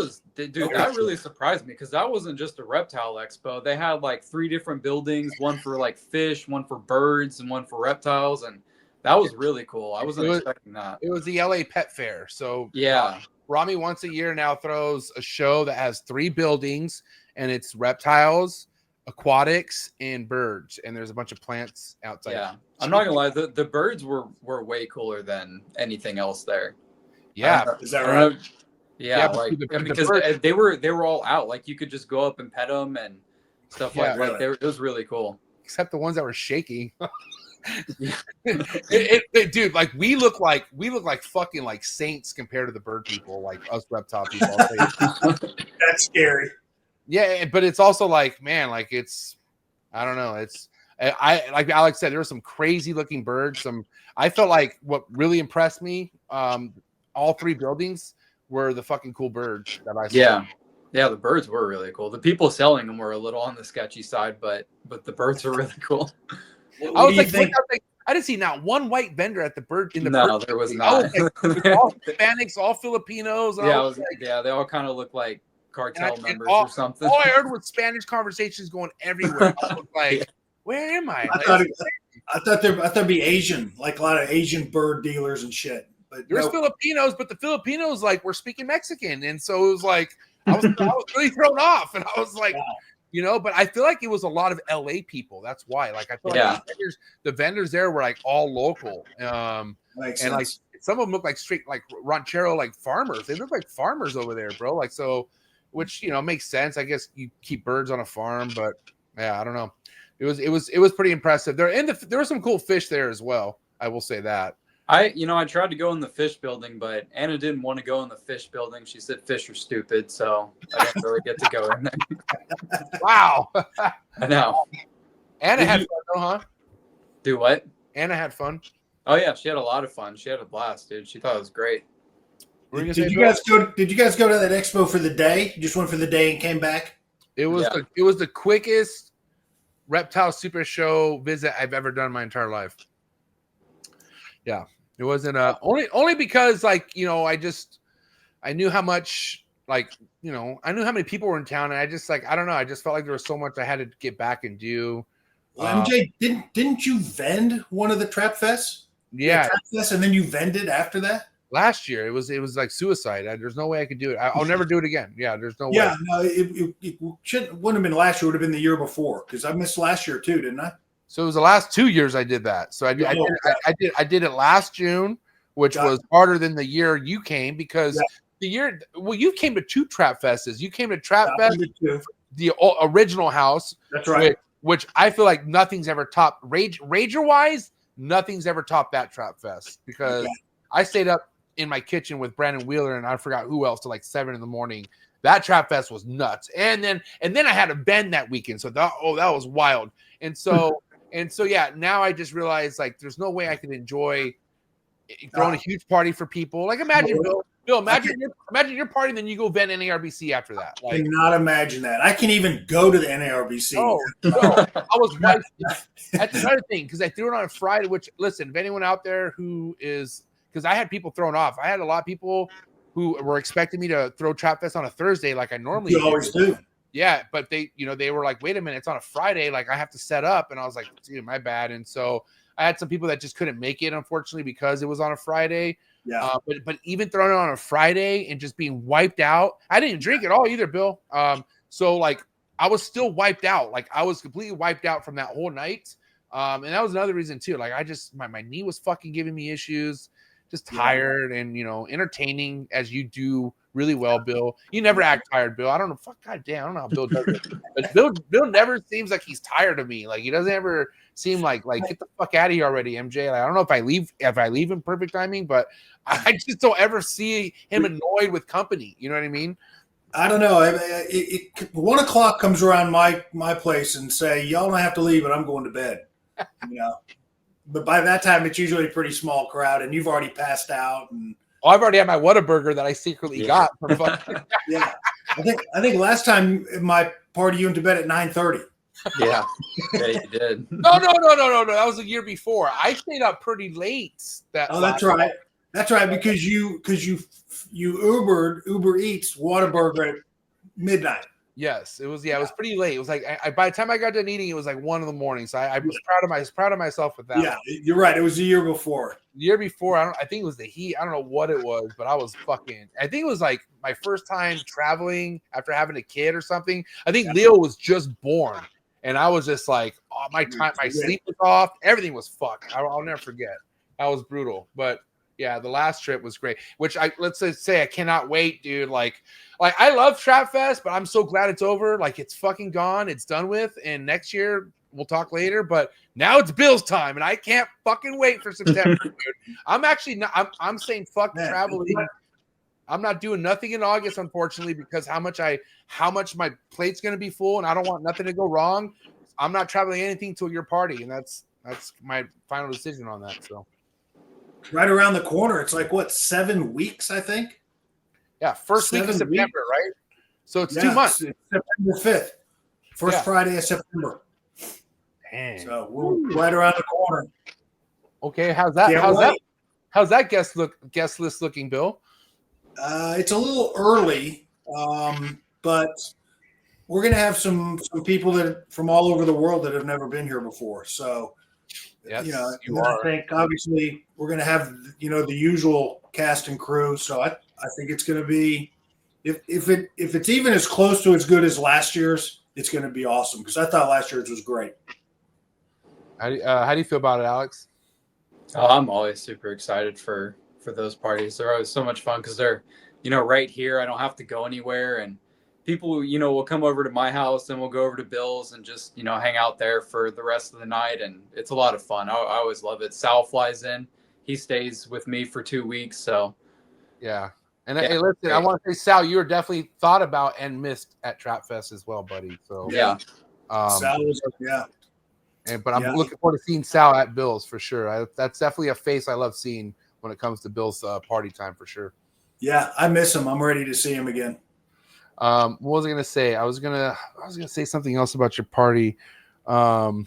really surprised me because that wasn't just a reptile expo. They had like 3 different buildings, one for like fish, one for birds, and one for reptiles, and that was really cool. I wasn't expecting that. It was the LA Pet Fair. So yeah, Rami once a year now throws a show that has 3 buildings, and it's reptiles, aquatics, and birds, and there's a bunch of plants outside. Yeah, I'm not gonna lie, the birds were way cooler than anything else there. Yeah, is that right? Yeah, like because they were all out. Like you could just go up and pet them and stuff like that. It was really cool. Except the ones that were shaking. Dude, like we look like fucking like saints compared to the bird people, like us reptile people. That's scary. Yeah, but it's also like, man, like it's, I don't know. It's, like Alex said, there were some crazy looking birds. I felt like what really impressed me, all 3 buildings were the fucking cool birds that I saw. Yeah, the birds were really cool. The people selling them were a little on the sketchy side, but the birds were really cool. I was like, I didn't see not one white vendor at the bird. There was not. All Hispanics, all Filipinos. They all kind of look like cartel members or something. All I heard was Spanish conversations going everywhere. I was like, where am I? I thought there'd be Asian, like a lot of Asian bird dealers and shit. But there's Filipinos, but the Filipinos like were speaking Mexican, and so it was like I was really thrown off, and I was like, wow. But I feel like it was a lot of LA people. That's why. Like I feel like the vendors there were like all local, and like some of them look like straight like ranchero like farmers. They look like farmers over there, bro. Like so, which makes sense. I guess you keep birds on a farm, but yeah, I don't know. It was pretty impressive. There were some cool fish there as well. I will say that. I tried to go in the fish building, but Anna didn't want to go in the fish building. She said fish are stupid, so I didn't really get to go in there. Wow. I know. Anna had fun though, huh? Do what? Anna had fun. Oh yeah, she had a lot of fun. She had a blast, dude. She thought it was great. Did you guys go to that expo for the day? You just went for the day and came back? It was the quickest reptile super show visit I've ever done in my entire life. Yeah. It wasn't only because like, I knew how much like, I knew how many people were in town, and I just like, I don't know. I just felt like there was so much I had to get back and do. Well, MJ, didn't you vend one of the Trapfests? Yeah. Trapfest, and then you vended after that? Last year, it was like suicide. There's no way I could do it. I'll never do it again. Yeah, there's no way. Yeah, no, it wouldn't have been last year. It would have been the year before, because I missed last year too, didn't I? So it was the last 2 years I did that. So I did it last June, which was harder than the year you came, because you came to 2 Trap Fests. You came to Trap Fest, the original house. That's right. Which I feel like nothing's ever topped. Rager wise, nothing's ever topped that Trap Fest, because I stayed up in my kitchen with Brandon Wheeler and I forgot who else till like 7 a.m. That Trap Fest was nuts. And then I had a bend that weekend. So that was wild. And so yeah, now I just realized like there's no way I can enjoy throwing a huge party for people. Like imagine Bill, imagine your party, and then you go vent NARBC after that. Like, I cannot imagine that. I can even go to the NARBC. Oh, no. I was right. That's another thing, because I threw it on a Friday. Which, listen, if anyone out there who is, because I had people thrown off. I had a lot of people who were expecting me to throw Trapfest on a Thursday like I normally You always do. Yeah, but they were like, wait a minute, it's on a Friday. Like I have to set up. And I was like, dude, my bad. And so I had some people that just couldn't make it, unfortunately, because it was on a Friday. Yeah. But even throwing it on a Friday and just being wiped out, I didn't drink at all either, Bill. So like I was still wiped out. Like I was completely wiped out from that whole night. And that was another reason too. Like I just my knee was fucking giving me issues, just tired and entertaining as you do really well, Bill. You never act tired, Bill. I don't know. Fuck, goddamn, I don't know how Bill does it. But Bill never seems like he's tired of me. Like he doesn't ever seem like get the fuck out of here already, MJ. Like I don't know if I leave in perfect timing, but I just don't ever see him annoyed with company. You know what I mean? I don't know. 1 o'clock comes around my place and say, y'all don't have to leave, and I'm going to bed. But by that time, it's usually a pretty small crowd, and you've already passed out. And I've already had my Whataburger that I secretly got from fucking. Yeah, I think last time my party you went to bed at 9:30. Yeah, you did. No. That was the year before. I stayed up pretty late. That's right. That's right, because you Uber Eats Whataburger at midnight. Yes, it was. Yeah, it was pretty late. It was like by the time I got done eating, it was like 1 a.m. So I was proud of myself with that. Yeah, you're right. It was the year before. The year before, I think it was the heat. I don't know what it was, but I was fucking. I think it was like my first time traveling after having a kid or something. I think Leo was just born, and I was just like, oh, my sleep was off. Everything was fucked. I'll never forget. That was brutal, but. Yeah, the last trip was great. Which let's say I cannot wait, dude. Like I love Trapfest, but I'm so glad it's over. Like it's fucking gone. It's done with. And next year we'll talk later. But now it's Bill's time, and I can't fucking wait for September, dude. I'm actually not. I'm saying fuck traveling. I'm not doing nothing in August, unfortunately, because how much my plate's gonna be full, and I don't want nothing to go wrong. I'm not traveling anything till your party, and that's my final decision on that. So. Right around the corner. It's like, what, 7 weeks, I think? Yeah, first week of September, right? So it's 2 months. It's September 5th. First Friday of September. Dang. So we're right around the corner. Okay, how's that guest list looking, Bill? It's a little early, but we're going to have some people that from all over the world that have never been here before. So yes, I think obviously we're going to have the usual cast and crew. So I think it's going to be if it's even as close to as good as last year's, it's going to be awesome because I thought last year's was great. How do you feel about it, Alex? Oh, I'm always super excited for those parties. They're always so much fun because they're right here. I don't have to go anywhere, and people will come over to my house and we'll go over to Bill's and just hang out there for the rest of the night, and it's a lot of fun. I always love it. Sal flies in, he stays with me for 2 weeks. So yeah. And hey, listen, I want to say, Sal, you were definitely thought about and missed at Trapfest as well, buddy. So Sal was but I'm looking forward to seeing Sal at Bill's for sure. That's definitely a face I love seeing when it comes to Bill's party time for sure. Yeah, I miss him. I'm ready to see him again. What was I gonna say? I was gonna say something else about your party. I don't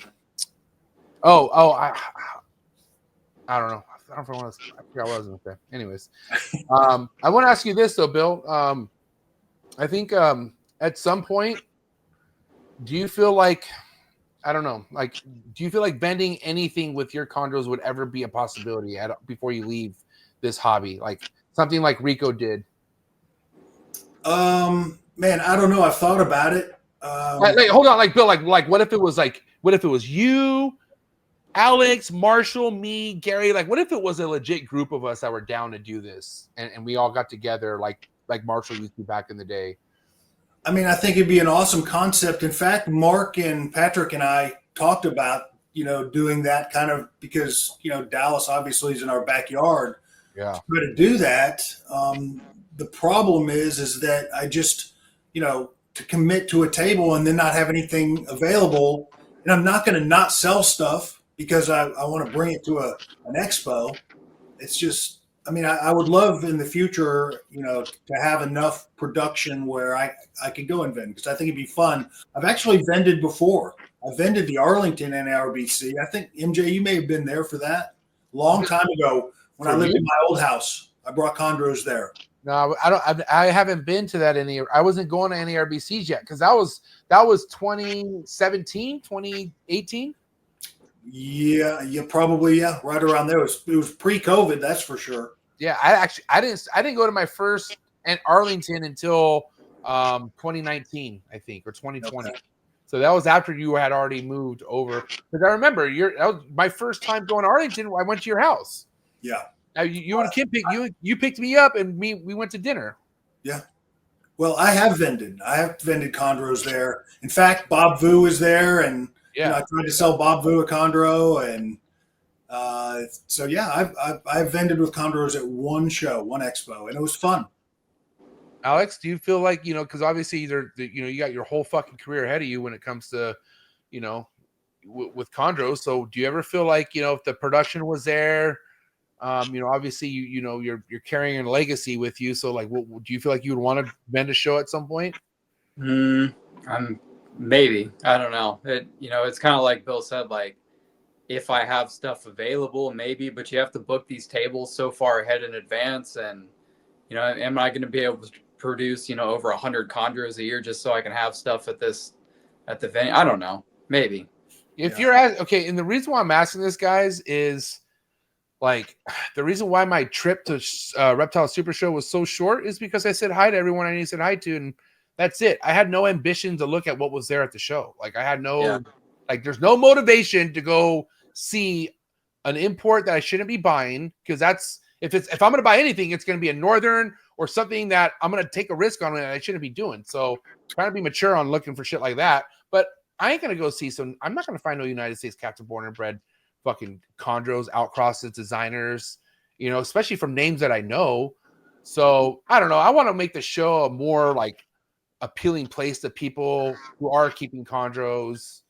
know. I forgot what I was gonna say. Anyways, I want to ask you this though, Bill. I think at some point, do you feel like do you feel like vending anything with your chondros would ever be a possibility before you leave this hobby? Like something like Rico did. Man, I don't know. I've thought about it. Hold on, Bill, what if it was you, Alex, Marshall, me, Gary? What if it was a legit group of us that were down to do this and we all got together like Marshall used to back in the day? I mean, I think it'd be an awesome concept. In fact, Mark and Patrick and I talked about, doing that kind of because, Dallas obviously is in our backyard. Yeah. To try to do that. The problem is that I just, to commit to a table and then not have anything available, and I'm not going to not sell stuff because I want to bring it to an expo. It's just, I would love in the future, to have enough production where I could go and vend because I think it'd be fun. I've actually vended before. I vended the Arlington NRBC. I think, MJ, you may have been there for that long time ago when I lived in my old house. I brought chondros there. No, I don't. I haven't been to that any. I wasn't going to any RBCs yet because that was 2017, 2018. Yeah, probably right around there. It was pre-COVID, that's for sure. Yeah, I didn't go to my first in Arlington until 2019, I think, or 2020. Okay. So that was after you had already moved over. Because I remember that was my first time going to Arlington. I went to your house. Yeah. You and Kim picked me up and we went to dinner. Yeah. Well, I have vended chondros there. In fact, Bob Vu is there, and I tried to sell Bob Vu a chondro, and so yeah, I've vended with chondros at one show, one expo, and it was fun. Alex, do you feel like because obviously you got your whole fucking career ahead of you when it comes to with chondros. So do you ever feel like if the production was there? Obviously you're carrying a legacy with you. So like, do you feel like you would want to vend a show at some point? Maybe. I don't know. It's kind of like Bill said, like if I have stuff available, maybe, but you have to book these tables so far ahead in advance. And, am I going to be able to produce, over 100 chondros a year just so I can have stuff at the venue? I don't know. Maybe. If you're and the reason why I'm asking this, guys, is like the reason why my trip to Reptile Super Show was so short is because I said hi to everyone I need to say hi to, and that's it. I had no ambition to look at what was there at the show. Like I had there's no motivation to go see an import that I shouldn't be buying, because that's if I'm going to buy anything, it's going to be a Northern or something that I'm going to take a risk on and I shouldn't be doing. So trying to be mature on looking for shit like that. But I ain't going to go see I'm not going to find no United States captive born and bred fucking chondros, outcrosses, designers, especially from names that I know. So I don't know. I want to make the show a more like appealing place to people who are keeping chondros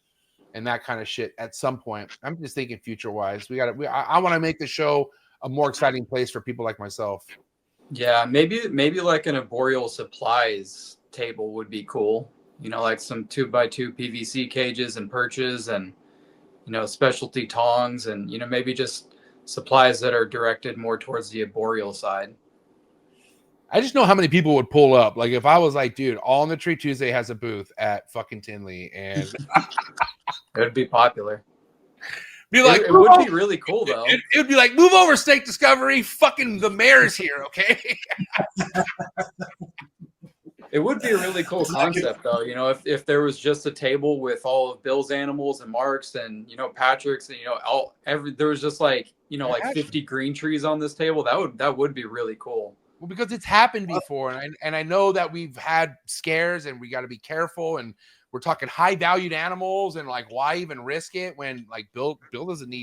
and that kind of shit at some point. I'm just thinking future wise. I want to make the show a more exciting place for people like myself. Yeah, maybe like an arboreal supplies table would be cool. Like some 2x2 PVC cages and perches and specialty tongs and maybe just supplies that are directed more towards the arboreal side. I just know how many people would pull up. Like if I was like, dude, All in the Tree Tuesday has a booth at fucking Tinley, and it would be popular. Be like, it would be really cool though. It would be like, move over, Snake Discovery. Fucking the mayor's here, okay? It would be a really cool concept though. If there was just a table with all of Bill's animals and Mark's and Patrick's and there was just like like 50 green trees on this table. That would be really cool. Well, because it's happened before, and I know that we've had scares, and we got to be careful. And we're talking high valued animals, and like, why even risk it when like Bill doesn't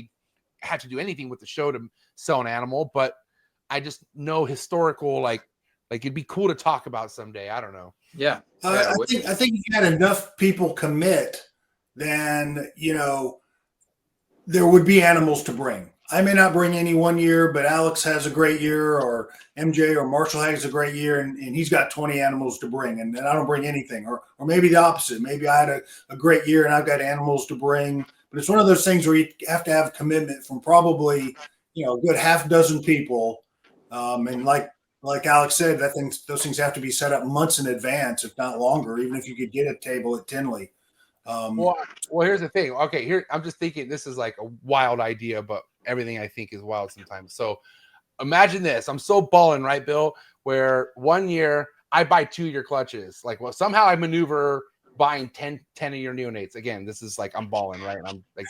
have to do anything with the show to sell an animal. But I just know historical like it'd be cool to talk about someday. I don't know. Yeah, I think if you had enough people commit, then there would be animals to bring. I may not bring any one year, but Alex has a great year, or MJ or Marshall has a great year, and he's got 20 animals to bring, and I don't bring anything. Or maybe the opposite. Maybe I had a great year and I've got animals to bring. But it's one of those things where you have to have commitment from probably a good half dozen people. And like Alex said, those things have to be set up months in advance, if not longer, even if you could get a table at Tinley. Well, here's the thing. Okay, here I'm just thinking this is like a wild idea, but everything I think is wild sometimes. So imagine this. I'm so balling, right, Bill? Where one year I buy 2 of your clutches. Like, well, somehow I maneuver buying 10 of your neonates. Again, this is like I'm balling, right? And I'm like,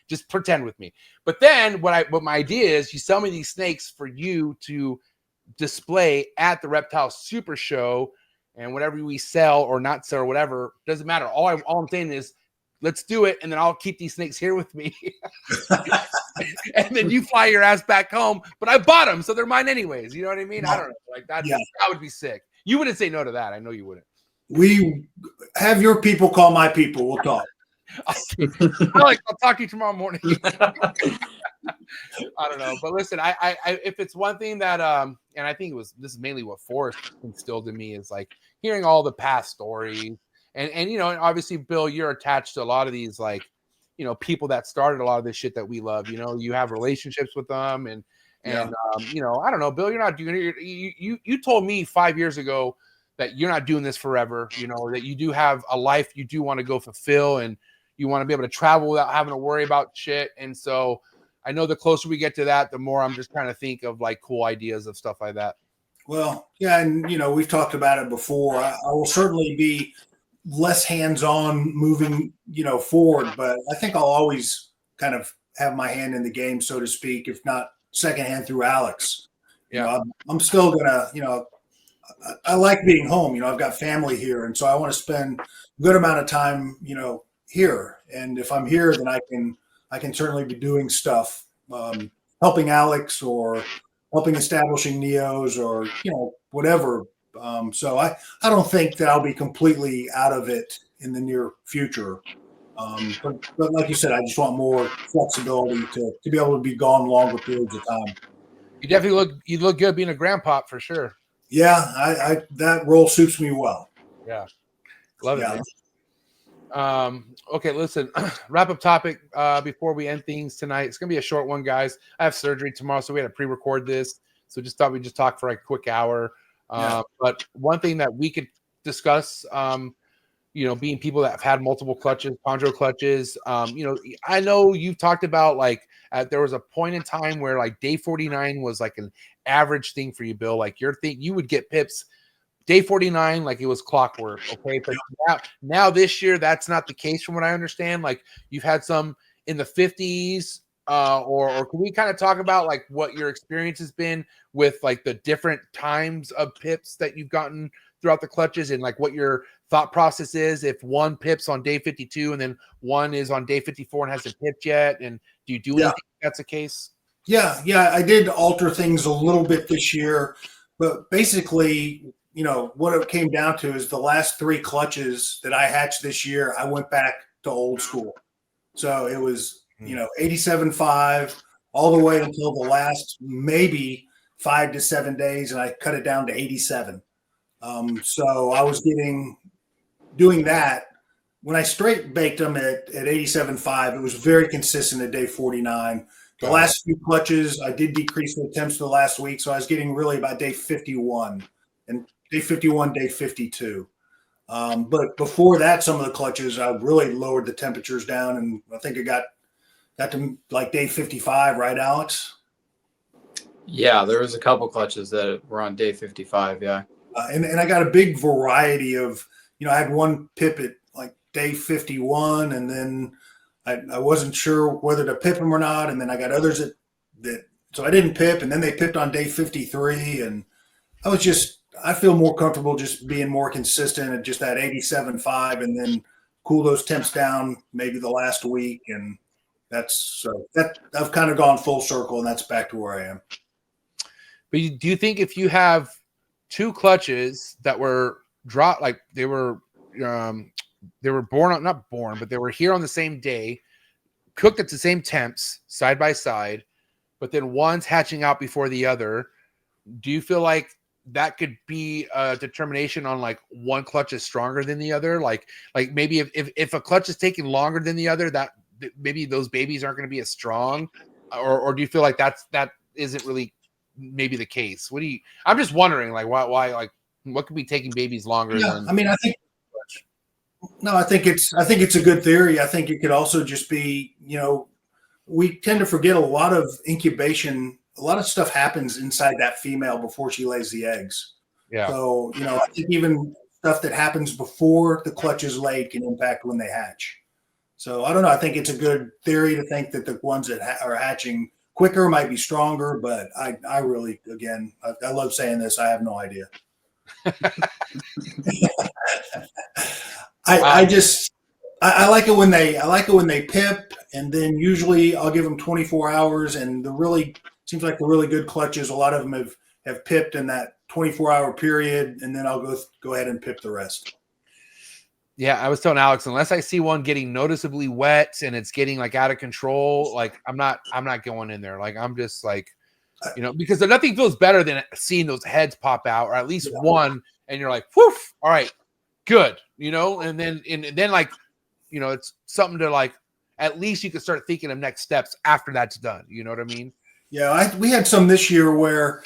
just pretend with me. But then what my idea is, you sell me these snakes for you to display at the Reptile Super Show, and whatever we sell or not sell or whatever doesn't matter. All I'm saying is, let's do it, and then I'll keep these snakes here with me. And then you fly your ass back home, but I bought them, so they're mine anyways. You know what I mean? I don't know. Like that, that would be sick. You wouldn't say no to that. I know you wouldn't. We have your people call my people. We'll talk. Alex, I'll talk to you tomorrow morning. I don't know, but listen, I if it's one thing that and I think this is mainly what Forrest instilled in me, is like hearing all the past stories, and and obviously, Bill, you're attached to a lot of these people that started a lot of this shit that we love. You have relationships with them, and And you know, I don't know, Bill, you're not doing it. You told me 5 years ago that you're not doing this forever. You know, that you do have a life you do want to go fulfill, and you want to be able to travel without having to worry about shit. And so I know the closer we get to that, the more I'm just trying to think of like cool ideas of stuff like that. Well, yeah, and you know, we've talked about it before. I will certainly be less hands-on moving, you know, forward, but I think I'll always kind of have my hand in the game, so to speak, if not secondhand through Alex. You know, I'm still gonna, you know, I like being home. You know, I've got family here, and so I want to spend a good amount of time, you know, here. And if I'm here, then I can certainly be doing stuff, helping Alex or helping establishing Neos or, you know, whatever. So I don't think that I'll be completely out of it in the near future. But like you said, I just want more flexibility to be able to be gone longer periods of time. You definitely look good being a grandpa for sure. Yeah, I that role suits me well. Yeah. Love it. Okay, listen, wrap up topic before we end things tonight. It's gonna be a short one, guys. I have surgery tomorrow, so we had to pre-record this. So just thought we'd just talk for like a quick hour. But one thing that we could discuss, you know, being people that have had multiple clutches, chondro clutches, you know, I know you've talked about like there was a point in time where like day 49 was like an average thing for you, Bill. Like you would get pips day 49 like it was clockwork. Okay, but now this year that's not the case from what I understand. Like you've had some in the 50s. Or can we kind of talk about like what your experience has been with like the different times of pips that you've gotten throughout the clutches, and like what your thought process is if one pips on day 52 and then one is on day 54 and hasn't pipped yet, and do you do anything if that's the case? Yeah, I did alter things a little bit this year, but basically, you know, what it came down to is the last 3 clutches that I hatched this year, I went back to old school. So it was, you know, 87.5 all the way until the last maybe 5 to 7 days, and I cut it down to 87. So I was doing that. When I straight baked them at 87.5, it was very consistent at day 49. The last few clutches, I did decrease the attempts the last week, so I was getting really about day 51 and day 51, day 52. But before that, some of the clutches, I really lowered the temperatures down, and I think I got to like day 55, right, Alex? Yeah, there was a couple clutches that were on day 55, yeah. And I got a big variety of, you know, I had one pip at like day 51, and then I wasn't sure whether to pip them or not, and then I got others that so I didn't pip, and then they pipped on day 53, and I feel more comfortable just being more consistent at just that 87.5, and then cool those temps down maybe the last week, and that I've kind of gone full circle, and that's back to where I am. But do you think if you have 2 clutches that were dropped, like they were not born, but they were here on the same day, cooked at the same temps, side by side, but then one's hatching out before the other, do you feel like that could be a determination on like one clutch is stronger than the other? Like maybe if a clutch is taking longer than the other, that maybe those babies aren't going to be as strong, or do you feel like that isn't really maybe the case? I'm just wondering, like why like what could be taking babies longer than? I mean, I think it's a good theory. I think it could also just be, you know, we tend to forget a lot of incubation. A lot of stuff happens inside that female before she lays the eggs. Yeah. So, you know, I think even stuff that happens before the clutch is laid can impact when they hatch. So I don't know. I think it's a good theory to think that the ones that are hatching quicker might be stronger, but I really, again, I love saying this. I have no idea. I like it when they pip, and then usually I'll give them 24 hours, and seems like the really good clutches, a lot of them have pipped in that 24-hour period, and then I'll go ahead and pip the rest. Yeah, I was telling Alex, unless I see one getting noticeably wet and it's getting like out of control, like I'm not going in there. Like I'm just like, you know, because nothing feels better than seeing those heads pop out, or at least one, and you're like, woof, all right, good, you know, and then like, you know, it's something to like, at least you can start thinking of next steps after that's done. You know what I mean? Yeah, we had some this year where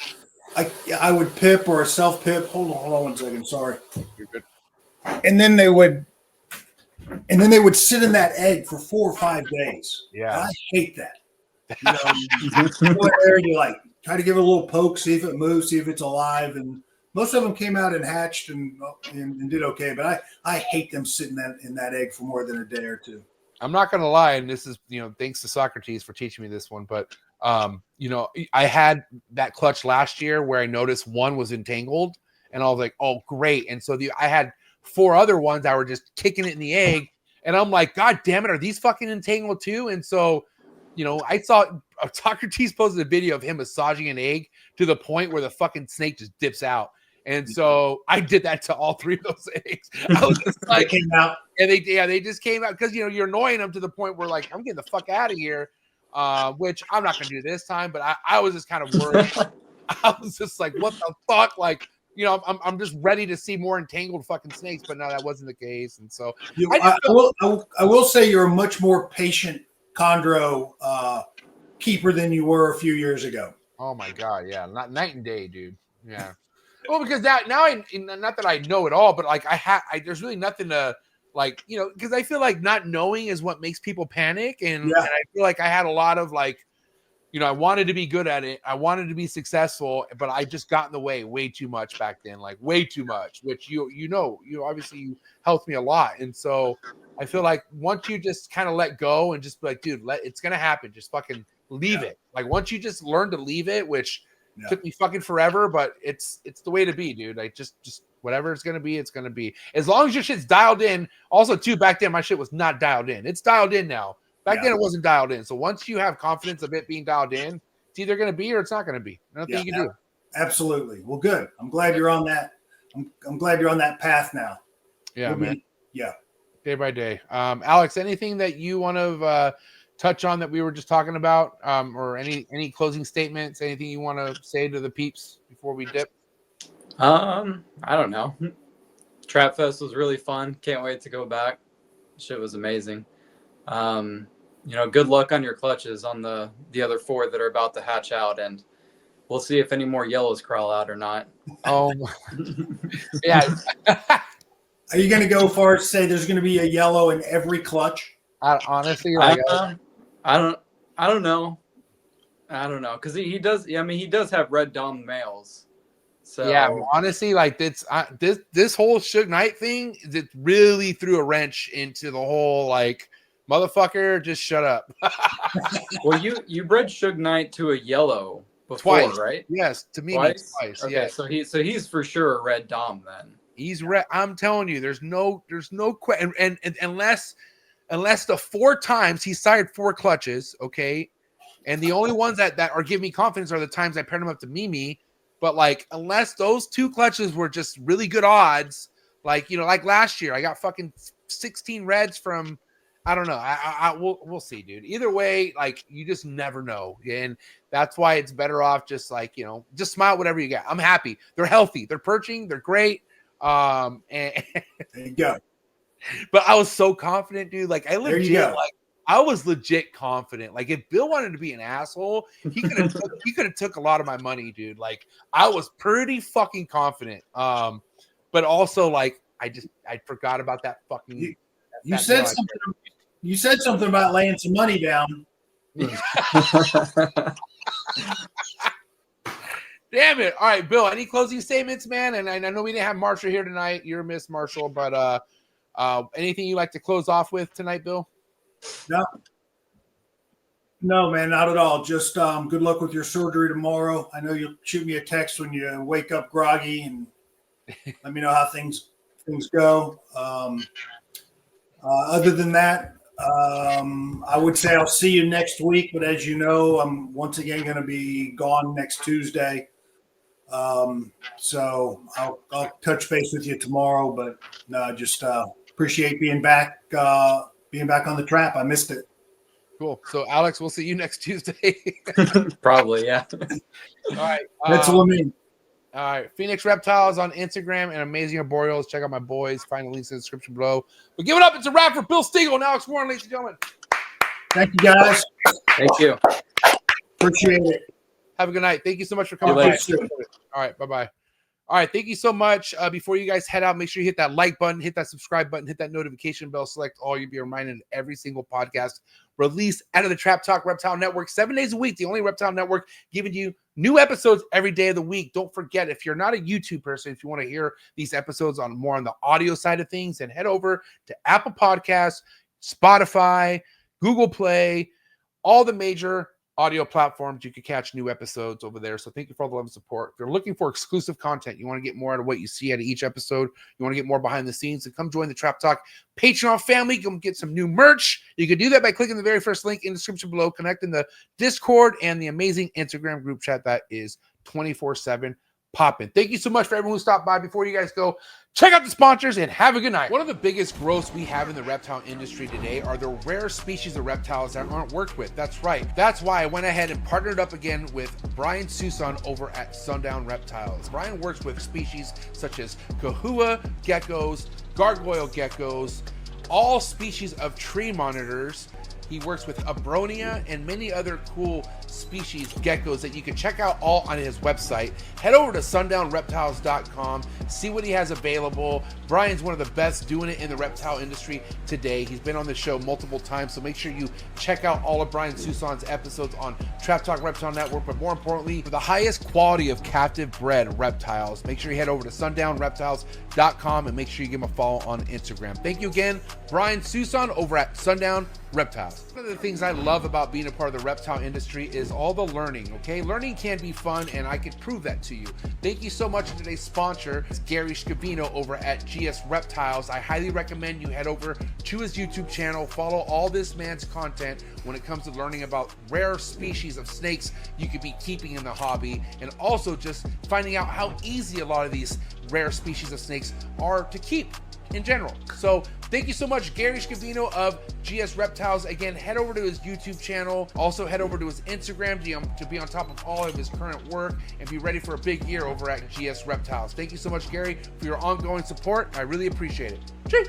I would pip or a self pip. Hold on 1 second. Sorry. You're good. And then they would sit in that egg for 4 or 5 days. Yeah. And I hate that. You know, go in there and you like try to give it a little poke, see if it moves, see if it's alive. And most of them came out and hatched and did okay. But I hate them sitting in that egg for more than a day or two. I'm not gonna lie, and this is, you know, thanks to Socrates for teaching me this one, but you know, I had that clutch last year where I noticed one was entangled, and I was like, oh great. And so I had 4 other ones that were just kicking it in the egg, and I'm like, God damn it, are these fucking entangled too? And so, you know, I saw Socrates posted a video of him massaging an egg to the point where the fucking snake just dips out. And so I did that to all 3 of those eggs. I was just like, they came out. And they just came out because, you know, you're annoying them to the point where like, I'm getting the fuck out of here, which I'm not going to do this time. But I was just kind of worried. I was just like, what the fuck? Like, you know, I'm just ready to see more entangled fucking snakes. But no, that wasn't the case. And so I will say you're a much more patient chondro keeper than you were a few years ago. Oh, my God. Yeah. Not night and day, dude. Yeah. Well, because now I not that I know it all, but like there's really nothing to like, you know, because I feel like not knowing is what makes people panic. And I feel like I had a lot of like, you know, I wanted to be good at it. I wanted to be successful, but I just got in the way too much back then, like way too much, which you know, obviously you helped me a lot. And so I feel like once you just kind of let go and just be like, dude, it's going to happen. Just fucking leave it. Like once you just learn to leave it, which took me fucking forever, but it's the way to be, dude. Like just whatever it's gonna be, it's gonna be. As long as your shit's dialed in. Also, too, back then my shit was not dialed in. It's dialed in now. Back then it wasn't dialed in. So once you have confidence of it being dialed in, it's either gonna be or it's not gonna be. Nothing you can do. Absolutely. Well, good. I'm glad you're on that. I'm glad you're on that path now. Yeah, man. Yeah. Day by day. Alex, anything that you want to touch on that we were just talking about, or any closing statements, anything you want to say to the peeps before we dip? I don't know. Trapfest was really fun. Can't wait to go back. Shit was amazing. You know, good luck on your clutches on the other 4 that are about to hatch out, and we'll see if any more yellows crawl out or not. Oh, yeah. Are you going to go far as to say there's going to be a yellow in every clutch? Honestly, like I don't know. Because he does. I mean, he does have red dom males. So yeah, honestly, like this whole Suge Knight thing, it really threw a wrench into the whole like, motherfucker, just shut up. Well, you bred Suge Knight to a yellow before, twice, right? Yes, to me twice. Okay, yes. so he's for sure a red dom then. He's red. I'm telling you, there's no question, and unless the 4 times he sired 4 clutches, okay, and the only ones that are giving me confidence are the times I paired him up to Mimi. But like, unless those 2 clutches were just really good odds, like, you know, like last year, I got fucking 16 reds from, I don't know. We'll see, dude. Either way, like, you just never know, and that's why it's better off just like, you know, just smile whatever you get. I'm happy. They're healthy. They're perching. They're great. And there you go. But I was so confident, dude. Like I was legit confident. Like if Bill wanted to be an asshole, he could have took a lot of my money, dude. Like I was pretty fucking confident. But also like I forgot about that fucking. You said something. You said something about laying some money down. Damn it! All right, Bill. Any closing statements, man? And I know we didn't have Marshall here tonight. You're Miss Marshall, but anything you like to close off with tonight, Bill? No, man, not at all. Just good luck with your surgery tomorrow. I know you'll shoot me a text when you wake up groggy and let me know how things go. Other than that, I would say I'll see you next week. But as you know, I'm once again going to be gone next Tuesday. So I'll touch base with you tomorrow. But no, just appreciate being back on the trap. I missed it. Cool. So Alex, we'll see you next Tuesday. Probably, yeah. All right. That's what I mean. All right. Phoenix Reptiles on Instagram and Amazing Arboreals. Check out my boys. Find the links in the description below. But give it up. It's a wrap for Bill Stiegel and Alex Warren, ladies and gentlemen. Thank you, guys. Thank you. Appreciate it. Have a good night. Thank you so much for coming You by. later. All right, bye-bye. All right, thank you so much. Before you guys head out, make sure you hit that like button, hit that subscribe button, hit that notification bell, select all. You'll be reminded of every single podcast released out of the Trap Talk Reptile Network 7 days a week, the only reptile network giving you new episodes every day of the week. Don't forget, if you're not a YouTube person, if you want to hear these episodes on more on the audio side of things, then head over to Apple Podcasts, Spotify, Google Play, all the major audio platforms. You can catch new episodes over there. So thank you for all the love and support. If you're looking for exclusive content, you want to get more out of what you see out of each episode, you want to get more behind the scenes, then come join the Trap Talk Patreon family. Come get some new merch. You can do that by clicking the very first link in the description below, connecting the Discord and the amazing Instagram group chat that is 24/7 popping. Thank you so much for everyone who stopped by. Before you guys go, check out the sponsors and have a good night. One of the biggest growths we have in the reptile industry today are the rare species of reptiles that aren't worked with. That's right. That's why I went ahead and partnered up again with Brian Susan over at SUNDOWN Reptiles. Brian works with species such as kahua geckos, gargoyle geckos, all species of tree monitors. He works with Abronia and many other cool species geckos that you can check out all on his website. Head over to sundownreptiles.com, see what he has available. Brian's one of the best doing it in the reptile industry today. He's been on the show multiple times, so make sure you check out all of Brian Susan's episodes on Trap Talk Reptile Network. But more importantly, for the highest quality of captive bred reptiles, make sure you head over to sundownreptiles.com and make sure you give him a follow on Instagram. Thank you again, Brian Susan over at SUNDOWN Reptiles. One of the things I love about being a part of the reptile industry is all the learning, okay? Learning can be fun, and I can prove that to you. Thank you so much to today's sponsor, it's Gary Scavino over at GS Reptiles. I highly recommend you head over to his YouTube channel, follow all this man's content when it comes to learning about rare species of snakes you could be keeping in the hobby, and also just finding out how easy a lot of these rare species of snakes are to keep in general. So thank you so much, Gary Scavino of GS Reptiles. Again, head over to his YouTube channel. Also head over to his Instagram to be on top of all of his current work and be ready for a big year over at GS Reptiles. Thank you so much, Gary, for your ongoing support. I really appreciate it. Cheers.